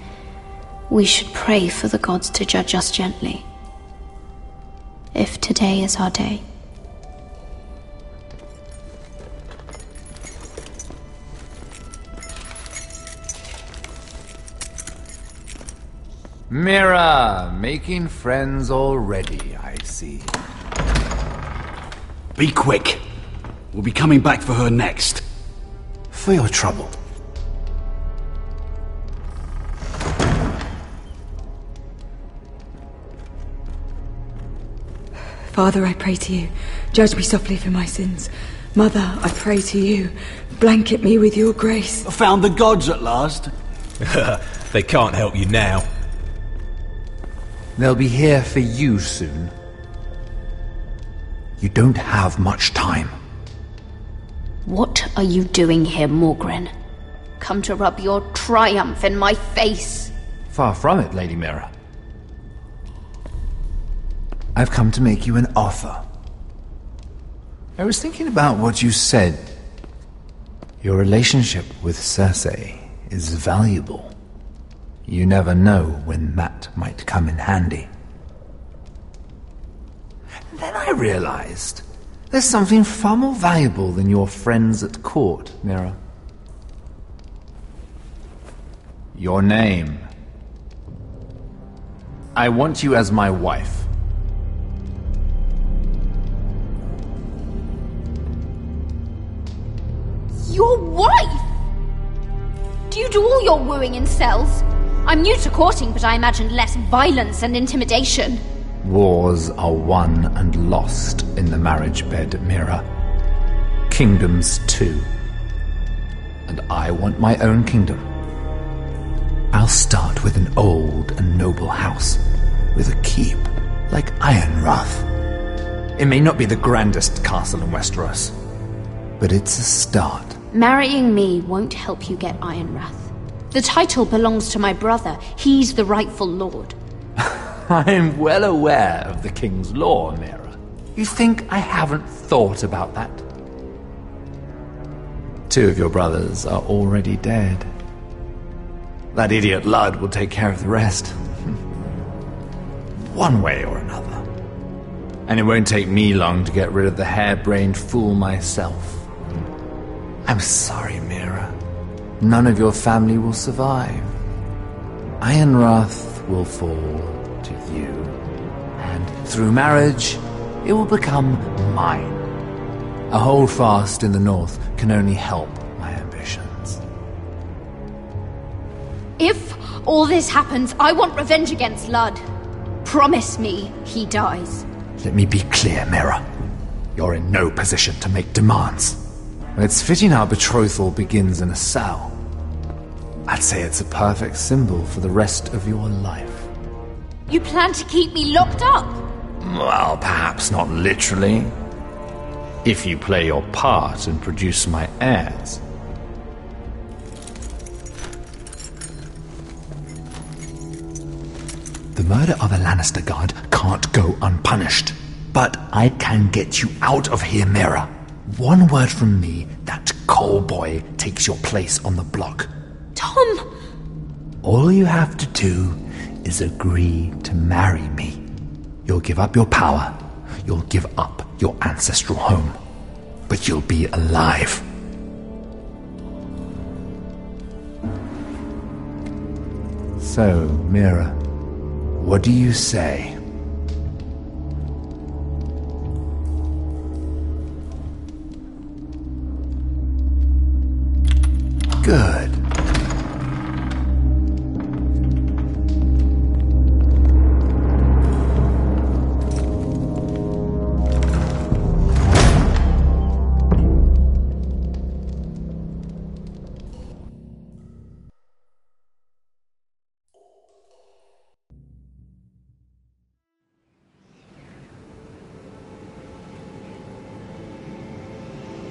we should pray for the gods to judge us gently. If today is our day. Mira, making friends already, I see. Be quick. We'll be coming back for her next. For your trouble. Father, I pray to you, judge me softly for my sins. Mother, I pray to you, blanket me with your grace. I found the gods at last. They can't help you now. They'll be here for you soon. You don't have much time. What are you doing here, Morgren? Come to rub your triumph in my face? Far from it, Lady Mira. I've come to make you an offer. I was thinking about what you said. Your relationship with Cersei is valuable. You never know when that might come in handy. Then I realized there's something far more valuable than your friends at court, Mira. Your name. I want you as my wife. Your wife? Do you do all your wooing in cells? I'm new to courting, but I imagined less violence and intimidation. Wars are won and lost in the marriage bed, Mira. Kingdoms too. And I want my own kingdom. I'll start with an old and noble house, with a keep, like Ironrath. It may not be the grandest castle in Westeros, but it's a start. Marrying me won't help you get Ironrath. The title belongs to my brother. He's the rightful lord. I am well aware of the king's law, Mira. You think I haven't thought about that? 2 of your brothers are already dead. That idiot Ludd will take care of the rest. One way or another. And it won't take me long to get rid of the harebrained fool myself. I'm sorry, Mira. None of your family will survive. Ironrath will fall to you. And through marriage, it will become mine. A holdfast in the north can only help my ambitions. If all this happens, I want revenge against Ludd. Promise me he dies. Let me be clear, Mira. You're in no position to make demands. It's fitting our betrothal begins in a cell. I'd say it's a perfect symbol for the rest of your life. You plan to keep me locked up? Well, perhaps not literally. If you play your part and produce my heirs. The murder of a Lannister guard can't go unpunished. But I can get you out of here, Mira. One word from me, that coal boy takes your place on the block. Tom! All you have to do is agree to marry me. You'll give up your power. You'll give up your ancestral home. But you'll be alive. So, Mira, what do you say? Good.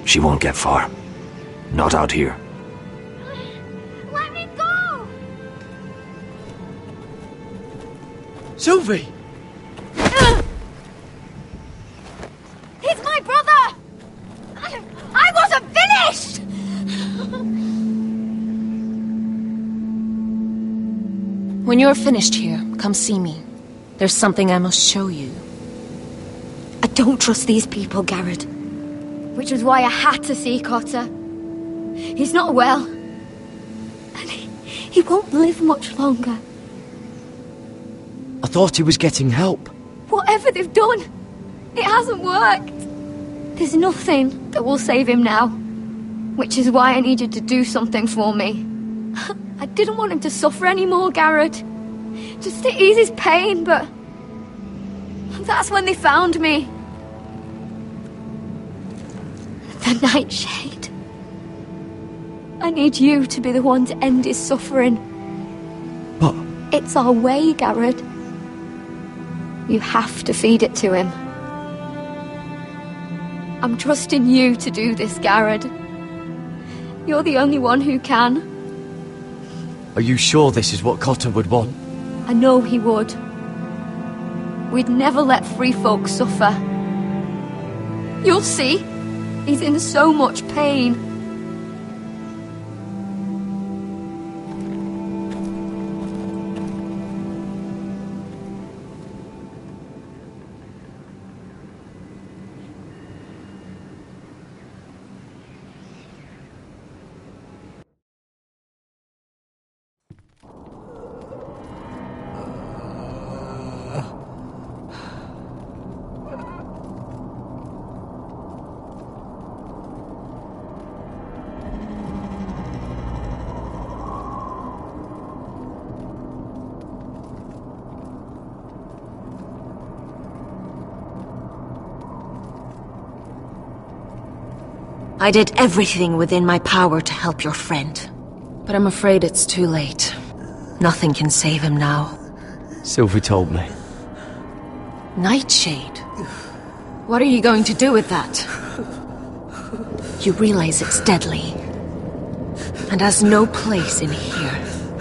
She won't get far. Not out here. Let me go! Sylvie! He's my brother! I wasn't finished! When you're finished here, come see me. There's something I must show you. I don't trust these people, Garrett. Which was why I had to see Cotter. He's not well. And he won't live much longer. I thought he was getting help. Whatever they've done, it hasn't worked. There's nothing that will save him now. Which is why I needed to do something for me. I didn't want him to suffer anymore, Garrett. Just to ease his pain, but... that's when they found me. The Nightshade. I need you to be the one to end his suffering. But... it's our way, Garrett. You have to feed it to him. I'm trusting you to do this, Garrett. You're the only one who can. Are you sure this is what Cotter would want? I know he would. We'd never let free folk suffer. You'll see. He's in so much pain. I did everything within my power to help your friend. But I'm afraid it's too late. Nothing can save him now. Sylvie told me. Nightshade? What are you going to do with that? You realize it's deadly. And has no place in here.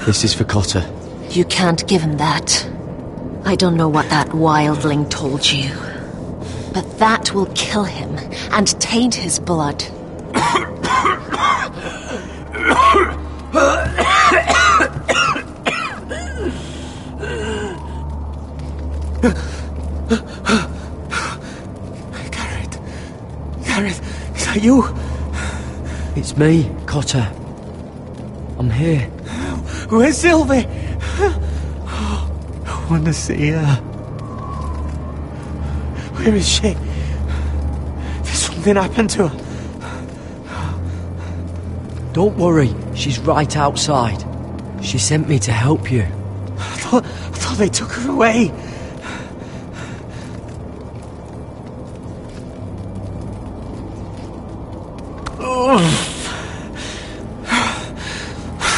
This is for Cotter. You can't give him that. I don't know what that wildling told you. But that will kill him and taint his blood. Gareth, is that you? It's me, Cotter. I'm here. Where's Sylvie? I want to see her. Where is she? Did something happen to her? Don't worry, she's right outside. She sent me to help you. I thought they took her away.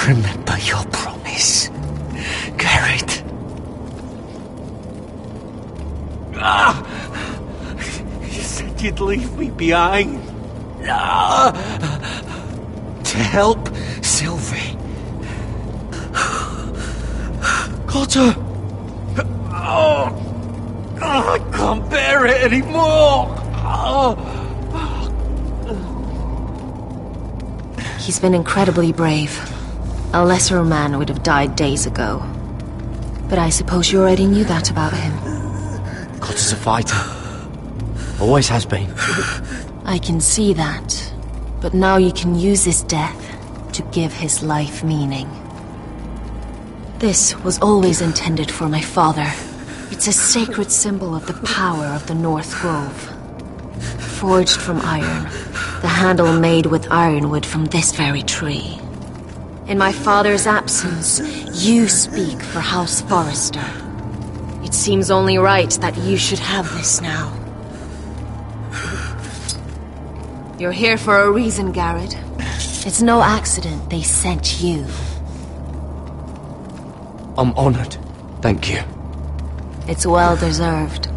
Remember your promise, Garrett. You said you'd leave me behind. To help Sylvie. Cotter! I can't bear it anymore! He's been incredibly brave. A lesser man would have died days ago. But I suppose you already knew that about him. Cotter's a fighter. Always has been. I can see that. But now you can use his death to give his life meaning. This was always intended for my father. It's a sacred symbol of the power of the North Grove. Forged from iron, the handle made with ironwood from this very tree. In my father's absence, you speak for House Forrester. It seems only right that you should have this now. You're here for a reason, Garrett. It's no accident they sent you. I'm honored. Thank you. It's well deserved.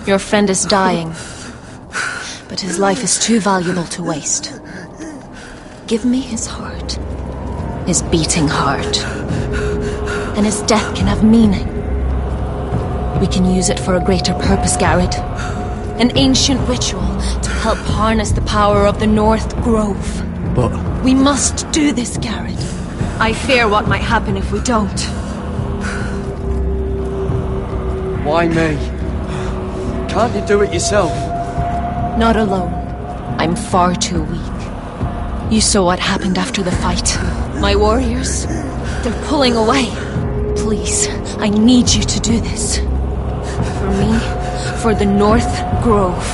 Your friend is dying, but his life is too valuable to waste. Give me his heart. His beating heart. And his death can have meaning. We can use it for a greater purpose, Garrett. An ancient ritual to help harness the power of the North Grove. But... we must do this, Garrett. I fear what might happen if we don't. Why me? Can't you do it yourself? Not alone. I'm far too weak. You saw what happened after the fight. My warriors, they're pulling away. Please, I need you to do this. For me, for the North Grove.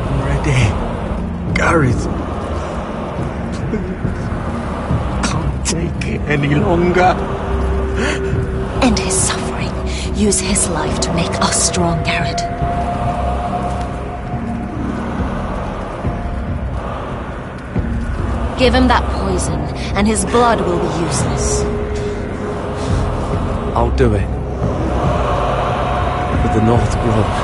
I'm ready. Gareth. Can't take it any longer. End his suffering. Use his life to make us strong, Garrett. Give him that poison, and his blood will be useless. I'll do it. For the North Grove.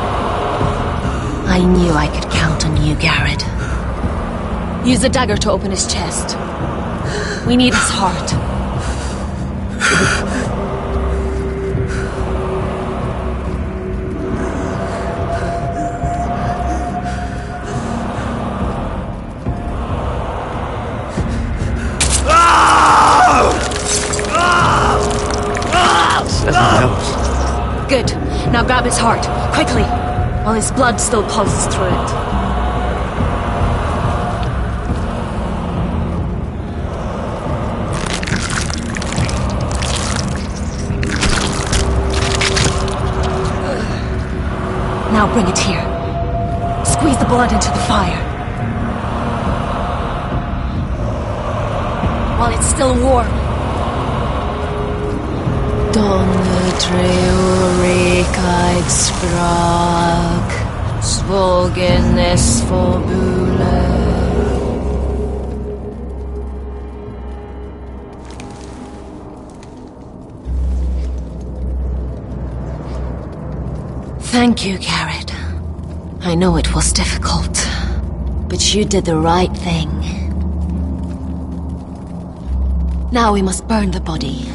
I knew I could count on you, Garrett. Use the dagger to open his chest. We need his heart. Good. Now grab his heart, quickly, while his blood still pulses through it. Now bring it here. Squeeze the blood into the fire. While it's still warm. Donne treurig sprach, svogen es forbule. Thank you, Garrett. I know it was difficult, but you did the right thing. Now we must burn the body.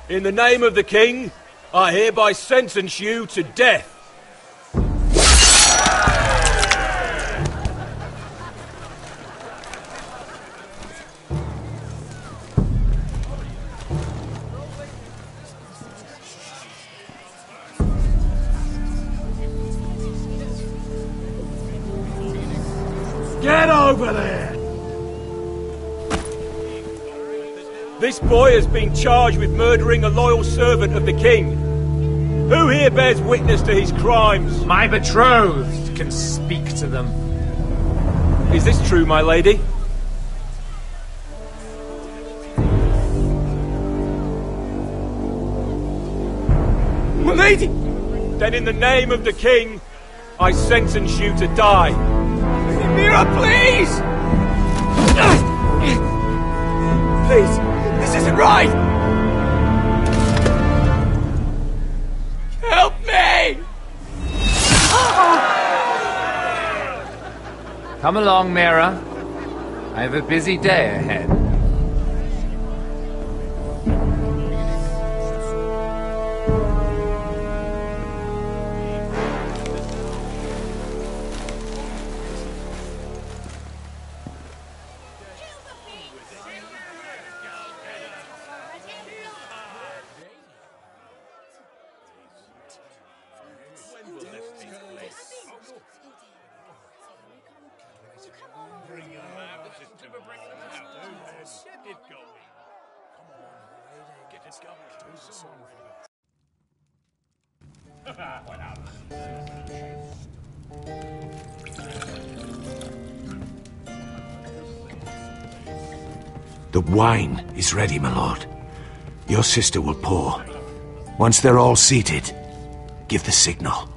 In the name of the king, I hereby sentence you to death. Get over there! This boy has been charged with murdering a loyal servant of the king. Who here bears witness to his crimes? My betrothed can speak to them. Is this true, my lady? My lady! Then in the name of the king, I sentence you to die. Mira, please! Please, this isn't right! Help me! Come along, Mira. I have a busy day ahead. The wine is ready, my lord. Your sister will pour. Once they're all seated, give the signal.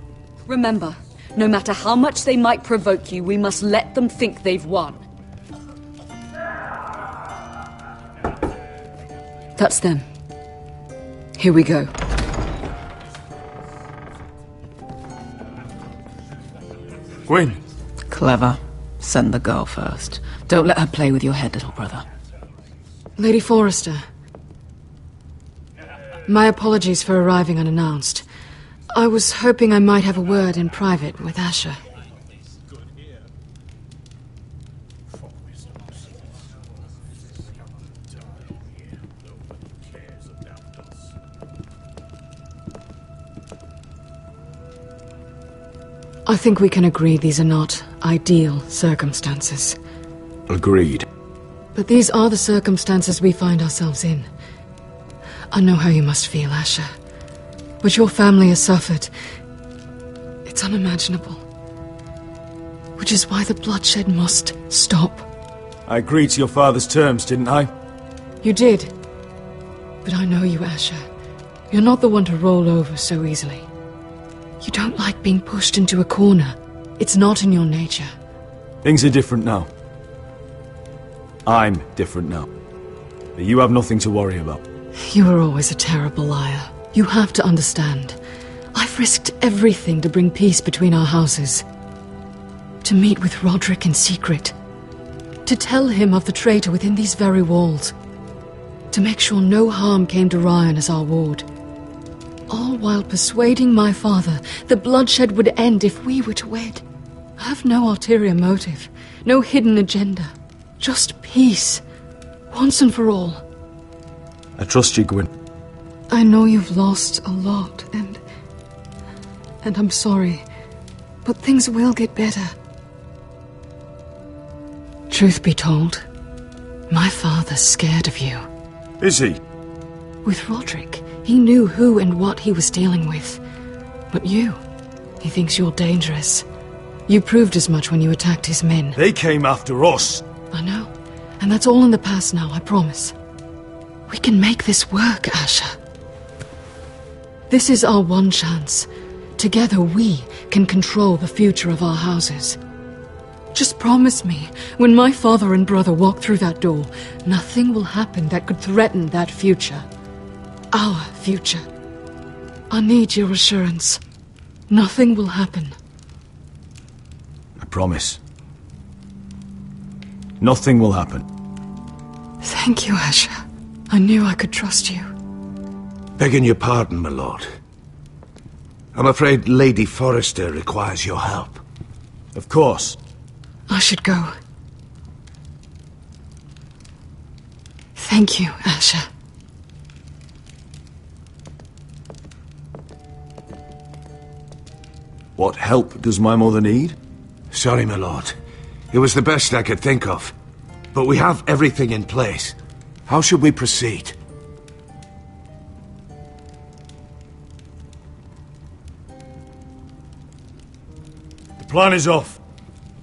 Remember, no matter how much they might provoke you, we must let them think they've won. That's them. Here we go. Gwyn. Clever. Send the girl first. Don't let her play with your head, little brother. Lady Forrester. My apologies for arriving unannounced. I was hoping I might have a word in private with Asher. I think we can agree these are not ideal circumstances. Agreed. But these are the circumstances we find ourselves in. I know how you must feel, Asher. What your family has suffered, it's unimaginable. Which is why the bloodshed must stop. I agreed to your father's terms, didn't I? You did. But I know you, Asher. You're not the one to roll over so easily. You don't like being pushed into a corner. It's not in your nature. Things are different now. I'm different now. But you have nothing to worry about. You were always a terrible liar. You have to understand. I've risked everything to bring peace between our houses. To meet with Roderick in secret. To tell him of the traitor within these very walls. To make sure no harm came to Ryan as our ward. All while persuading my father the bloodshed would end if we were to wed. I have no ulterior motive, no hidden agenda. Just peace, once and for all. I trust you, Gwyn. I know you've lost a lot, and I'm sorry, but things will get better. Truth be told, My father's scared of you. Is he? With Roderick, he knew who and what he was dealing with. But you, he thinks you're dangerous. You proved as much when you attacked his men. They came after us. I know. And that's all in the past now, I promise. We can make this work, Asher. This is our one chance. Together we can control the future of our houses. Just promise me, when my father and brother walk through that door, nothing will happen that could threaten that future. Our future. I need your assurance. Nothing will happen. I promise. Nothing will happen. Thank you, Asher. I knew I could trust you. Begging your pardon, my lord. I'm afraid Lady Forrester requires your help. Of course. I should go. Thank you, Asher. What help does my mother need? Sorry, my lord. It was the best I could think of. But we have everything in place. How should we proceed? The plan is off.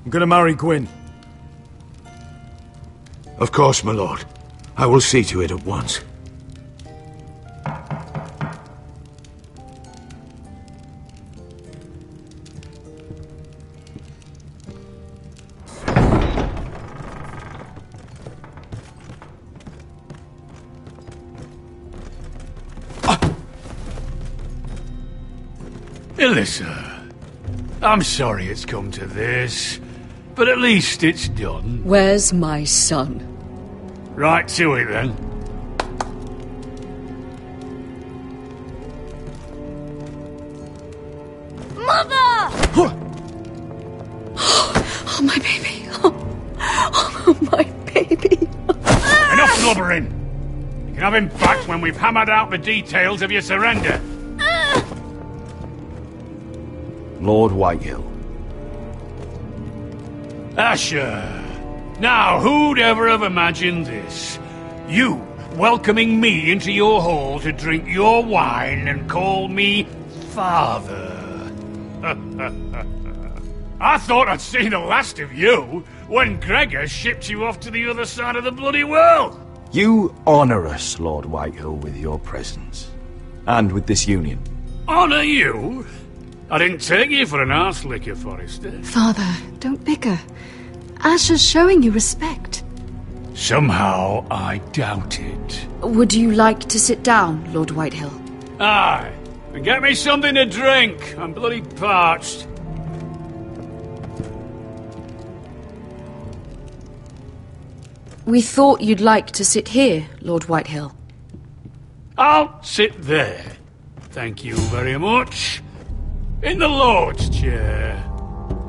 I'm gonna marry Gwyn. Of course, my lord. I will see to it at once. Elissa, I'm sorry it's come to this, but at least it's done. Where's my son? Right to it, then. Mother! Oh, my baby. Oh, my baby. Enough blubbering! You can have him back when we've hammered out the details of your surrender. Lord Whitehill. Asher! Now, who'd ever have imagined this? You welcoming me into your hall to drink your wine and call me father. I thought I'd seen the last of you when Gregor shipped you off to the other side of the bloody world. You honour us, Lord Whitehill, with your presence. And with this union. Honour you? I didn't take you for an arse licker, Forrester. Father, don't bicker. Asher's showing you respect. Somehow I doubt it. Would you like to sit down, Lord Whitehill? Aye, and get me something to drink. I'm bloody parched. We thought you'd like to sit here, Lord Whitehill. I'll sit there. Thank you very much. In the Lord's chair.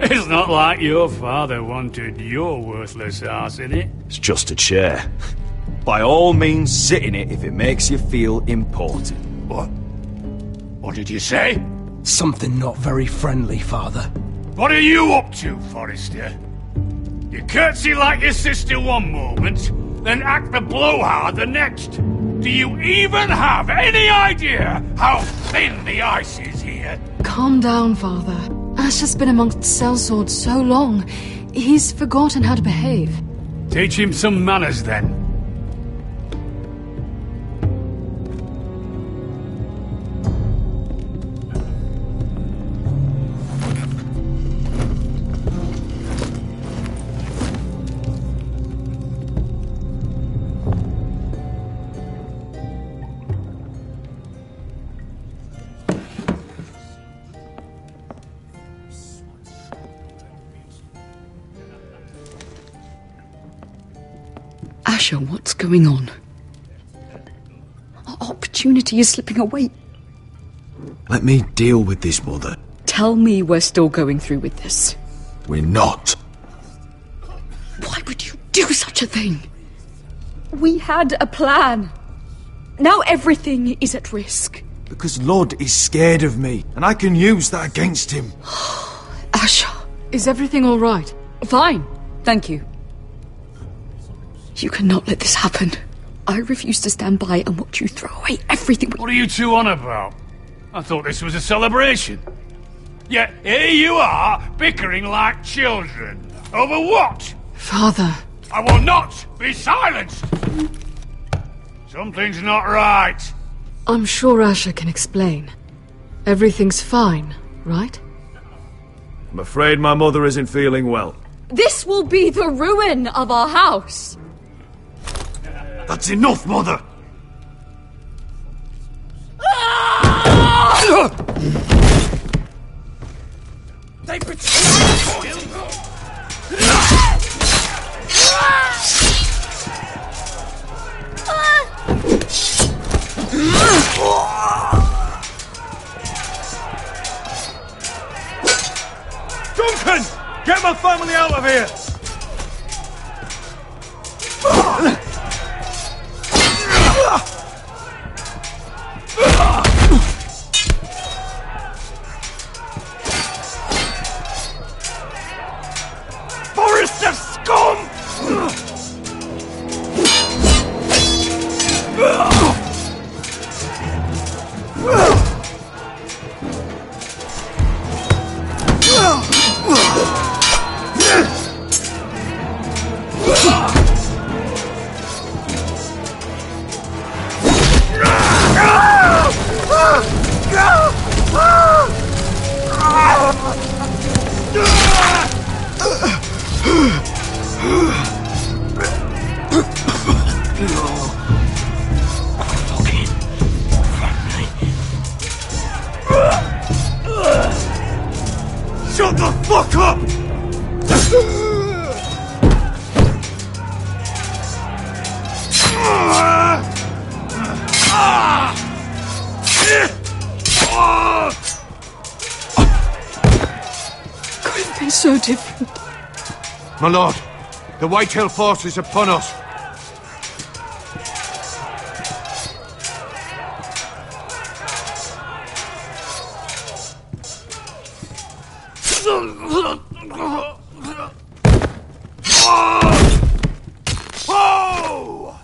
It's not like your father wanted your worthless ass in it. It's just a chair. By all means, sit in it if it makes you feel important. What? What did you say? Something not very friendly, Father. What are you up to, Forrester? You curtsy like your sister one moment, then act the blowhard the next. Do you even have any idea how thin the ice is here? Calm down, Father. Asher's been amongst sellswords so long, he's forgotten how to behave. Teach him some manners, then. Asher, what's going on? Our opportunity is slipping away. Let me deal with this, Mother. Tell me we're still going through with this. We're not. Why would you do such a thing? We had a plan. Now everything is at risk. Because Lord is scared of me, and I can use that against him. Asher. Is everything all right? Fine, thank you. You cannot let this happen. I refuse to stand by and watch you throw away everything. What are you two on about? I thought this was a celebration. Yet here you are, bickering like children. Over what? Father. I will not be silenced! Something's not right. I'm sure Asher can explain. Everything's fine, right? I'm afraid my mother isn't feeling well. This will be the ruin of our house. That's enough, Mother! They betrayed me! Duncan! Get my family out of here! Forest of scum! Shut the fuck up! Could have been so different. My lord, the Whitehill force is upon us. Whoa!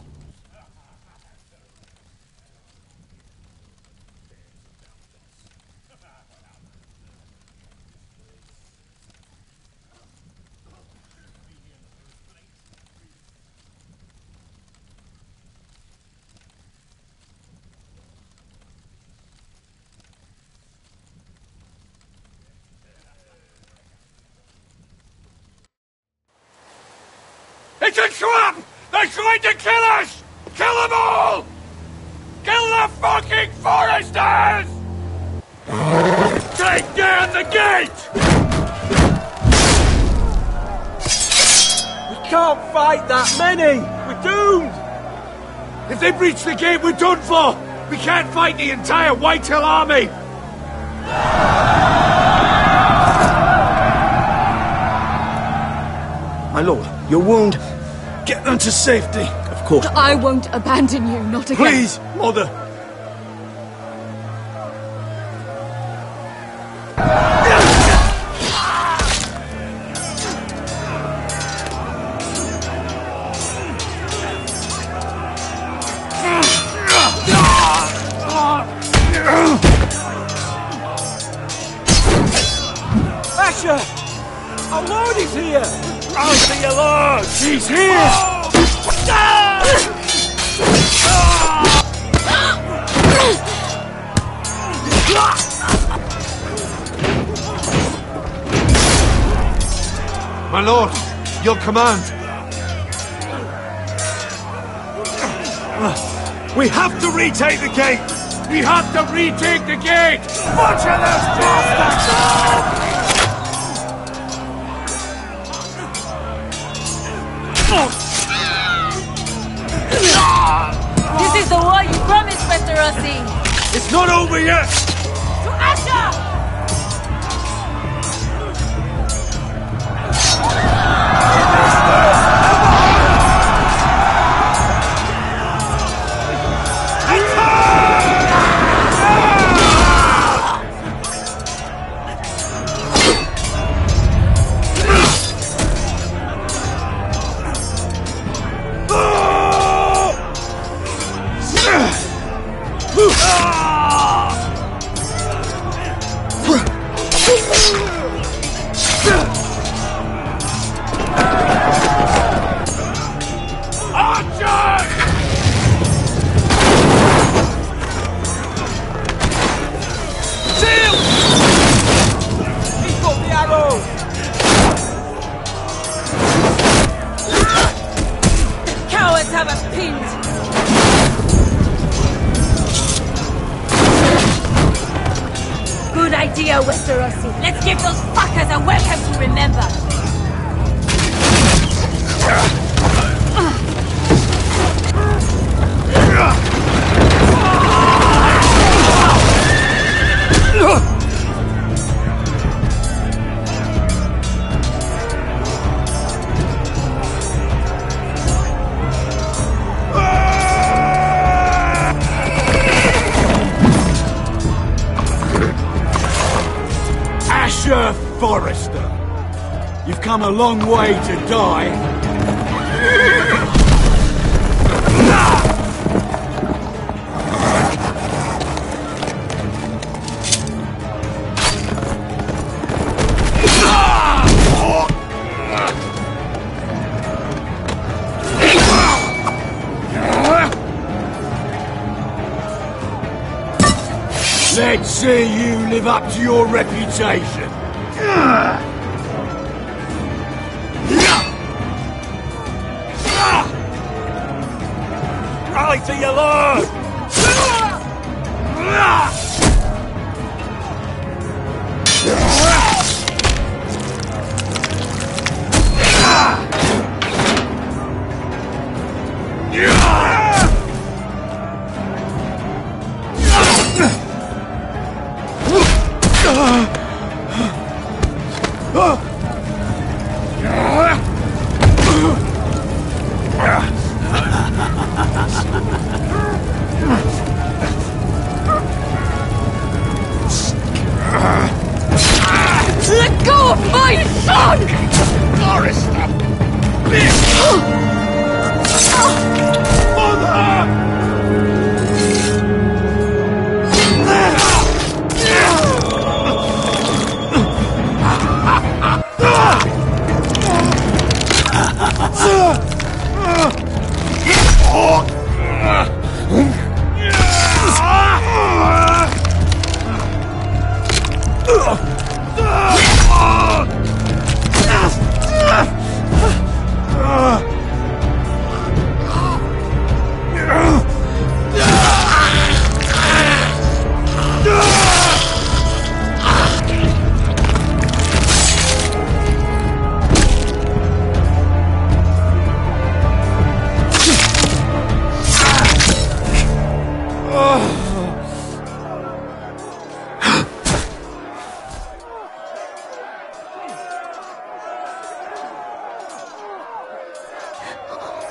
It's a trap! They're trying to kill us! Kill them all! Kill the fucking foresters! Take down the gate! We can't fight that many! We're doomed! If they breach the gate, we're done for! We can't fight the entire Whitehill army! My lord, your wound. Get them to safety. Of course. I won't abandon you, not again. Please, Mother! Asher! Our lord is here! Rise to your lord! He's here! My lord, your command. We have to retake the gate! We have to retake the gate! Butcher those bastards! This is the war you promised, Westerosi! It's not over yet! To Asher! Ah! dear Westerosi. Let's give those fuckers a welcome to remember. Asher Forrester, you've come a long way to die. Let's see you live up to your reputation. Rally to your lord! Let go of my son! Forrester!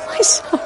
My son.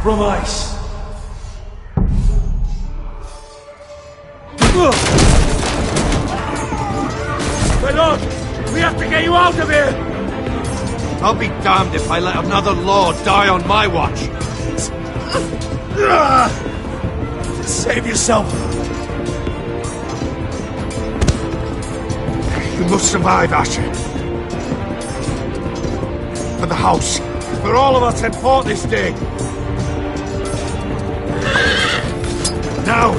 From ice. My lord, we have to get you out of here! I'll be damned if I let another lord die on my watch. Save yourself. You must survive, Asher. For the house. for all of us had fought this day. Now!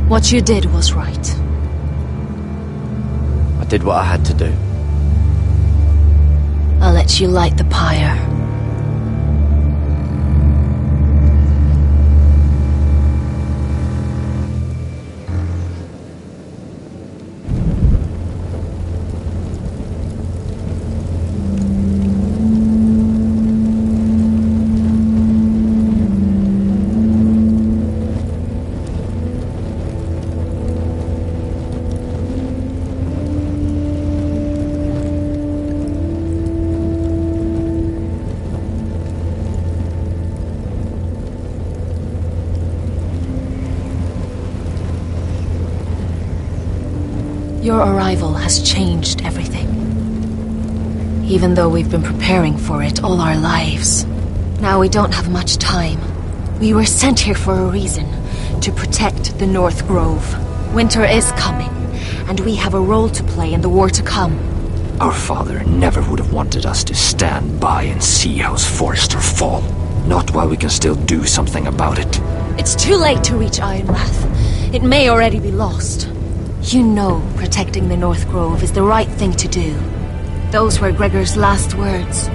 What you did was right. I did what I had to do. I'll let you light the pyre. Your arrival has changed everything. Even though we've been preparing for it all our lives. Now we don't have much time. We were sent here for a reason. To protect the North Grove. Winter is coming, and we have a role to play in the war to come. Our father never would have wanted us to stand by and see House Forrester fall. Not while we can still do something about it. It's too late to reach Ironwrath. It may already be lost. You know protecting the North Grove is the right thing to do. Those were Gregor's last words.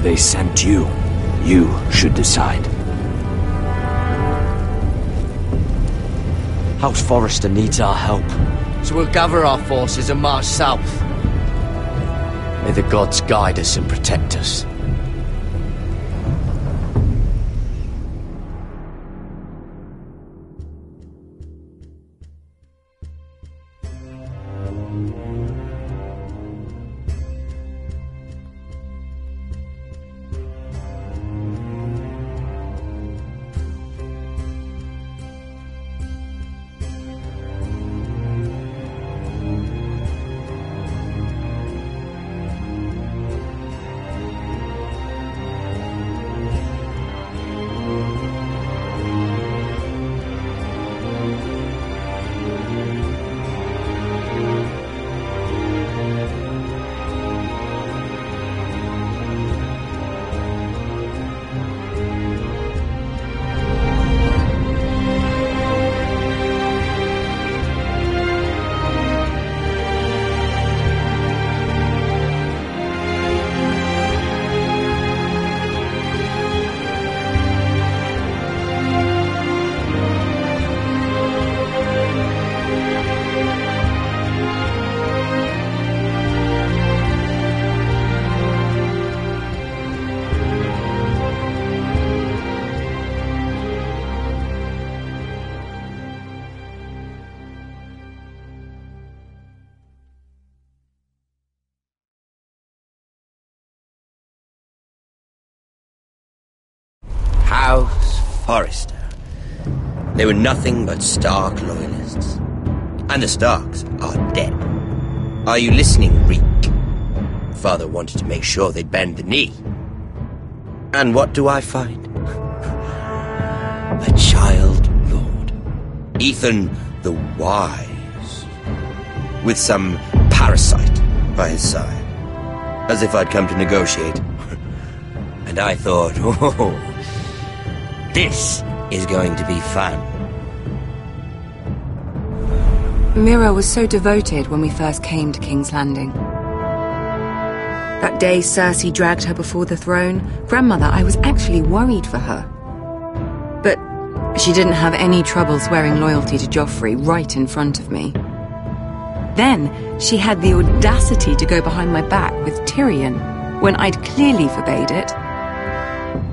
They sent you. You should decide. House Forrester needs our help, so we'll gather our forces and march south. May the gods guide us and protect us. House Forrester. They were nothing but Stark loyalists. And the Starks are dead. Are you listening, Reek? Father wanted to make sure they'd bend the knee. And what do I find? A child lord. Ethan the Wise. With some parasite by his side. as if I'd come to negotiate. And I thought, oh, this is going to be fun. Mira was so devoted when we first came to King's Landing. That day Cersei dragged her before the throne, Grandmother, I was actually worried for her. But she didn't have any trouble swearing loyalty to Joffrey right in front of me. Then she had the audacity to go behind my back with Tyrion when I'd clearly forbade it.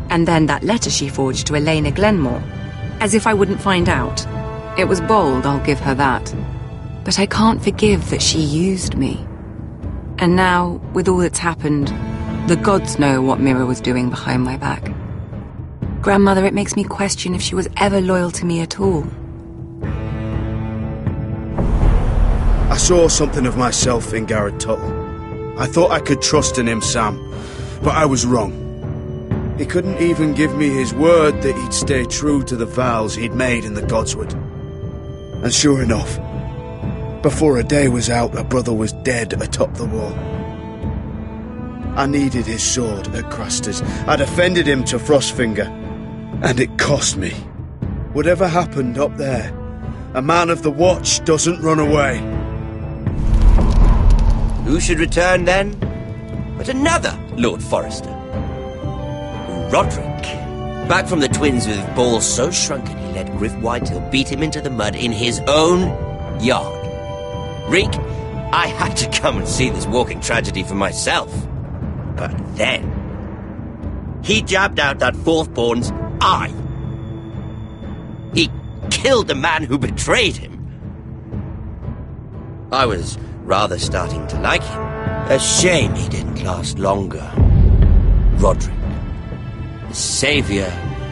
And then that letter she forged to Elena Glenmore, as if I wouldn't find out. It was bold, I'll give her that. But I can't forgive that she used me. And now, with all that's happened, the gods know what Mira was doing behind my back. Grandmother, it makes me question if she was ever loyal to me at all. I saw something of myself in Garrett Tuttle. I thought I could trust in him, Sam, but I was wrong. He couldn't even give me his word that he'd stay true to the vows he'd made in the Godswood. And sure enough, before a day was out, a brother was dead atop the wall. I needed his sword at Craster's. I defended him to Frostfinger, and it cost me. Whatever happened up there, a man of the Watch doesn't run away. Who should return then? But another Lord Forrester. Roderick. Back from the Twins with balls so shrunken he let Griff Whitetail beat him into the mud in his own yard. Reek, I had to come and see this walking tragedy for myself. But then, he jabbed out that fourth-born's eye. He killed the man who betrayed him. I was rather starting to like him. A shame he didn't last longer. Roderick, the savior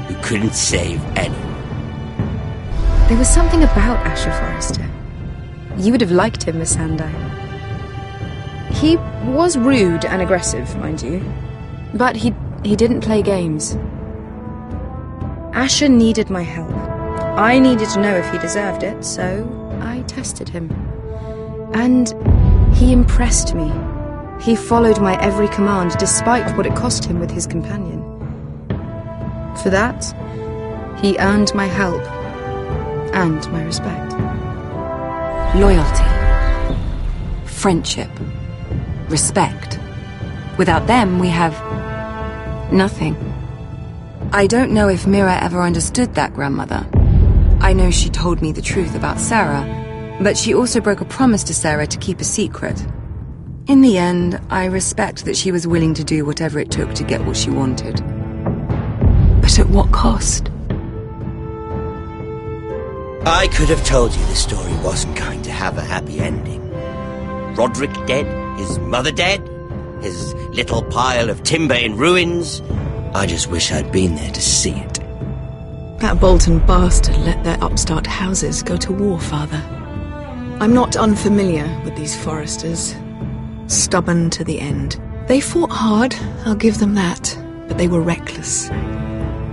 who couldn't save anyone. There was something about Asher Forrester. You would have liked him, Miss Sandai. He was rude and aggressive, mind you, but he didn't play games. Asher needed my help. I needed to know if he deserved it, so I tested him. And he impressed me. He followed my every command, despite what it cost him with his companion. For that, he earned my help and my respect. Loyalty, friendship, respect. Without them, we have nothing. I don't know if Mira ever understood that, Grandmother. I know she told me the truth about Sarah, but she also broke a promise to Sarah to keep a secret. In the end, I respect that she was willing to do whatever it took to get what she wanted. But at what cost? I could have told you the story wasn't going to have a happy ending. Roderick dead, his mother dead, his little pile of timber in ruins. I just wish I'd been there to see it. That Bolton bastard let their upstart houses go to war, Father. I'm not unfamiliar with these Forresters. Stubborn to the end. They fought hard, I'll give them that, but they were reckless.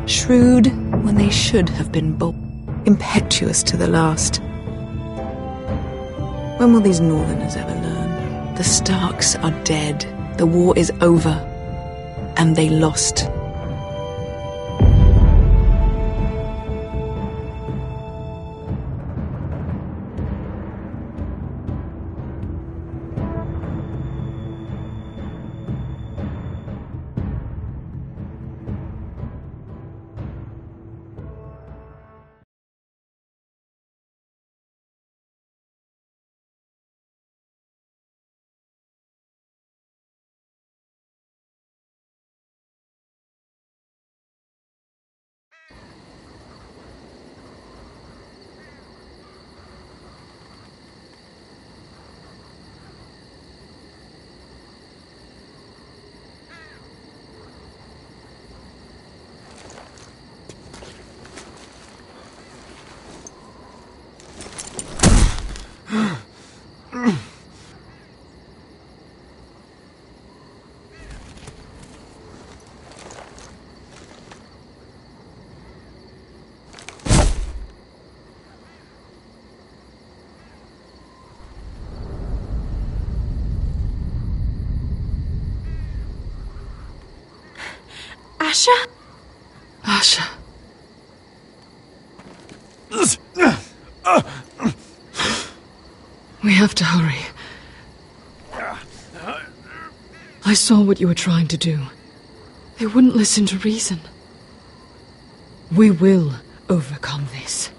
Shrewd when they should have been bold. Impetuous to the last. When will these Northerners ever learn? The Starks are dead. The war is over. And they lost. Asher? Asher. We have to hurry. I saw what you were trying to do. They wouldn't listen to reason. We will overcome this.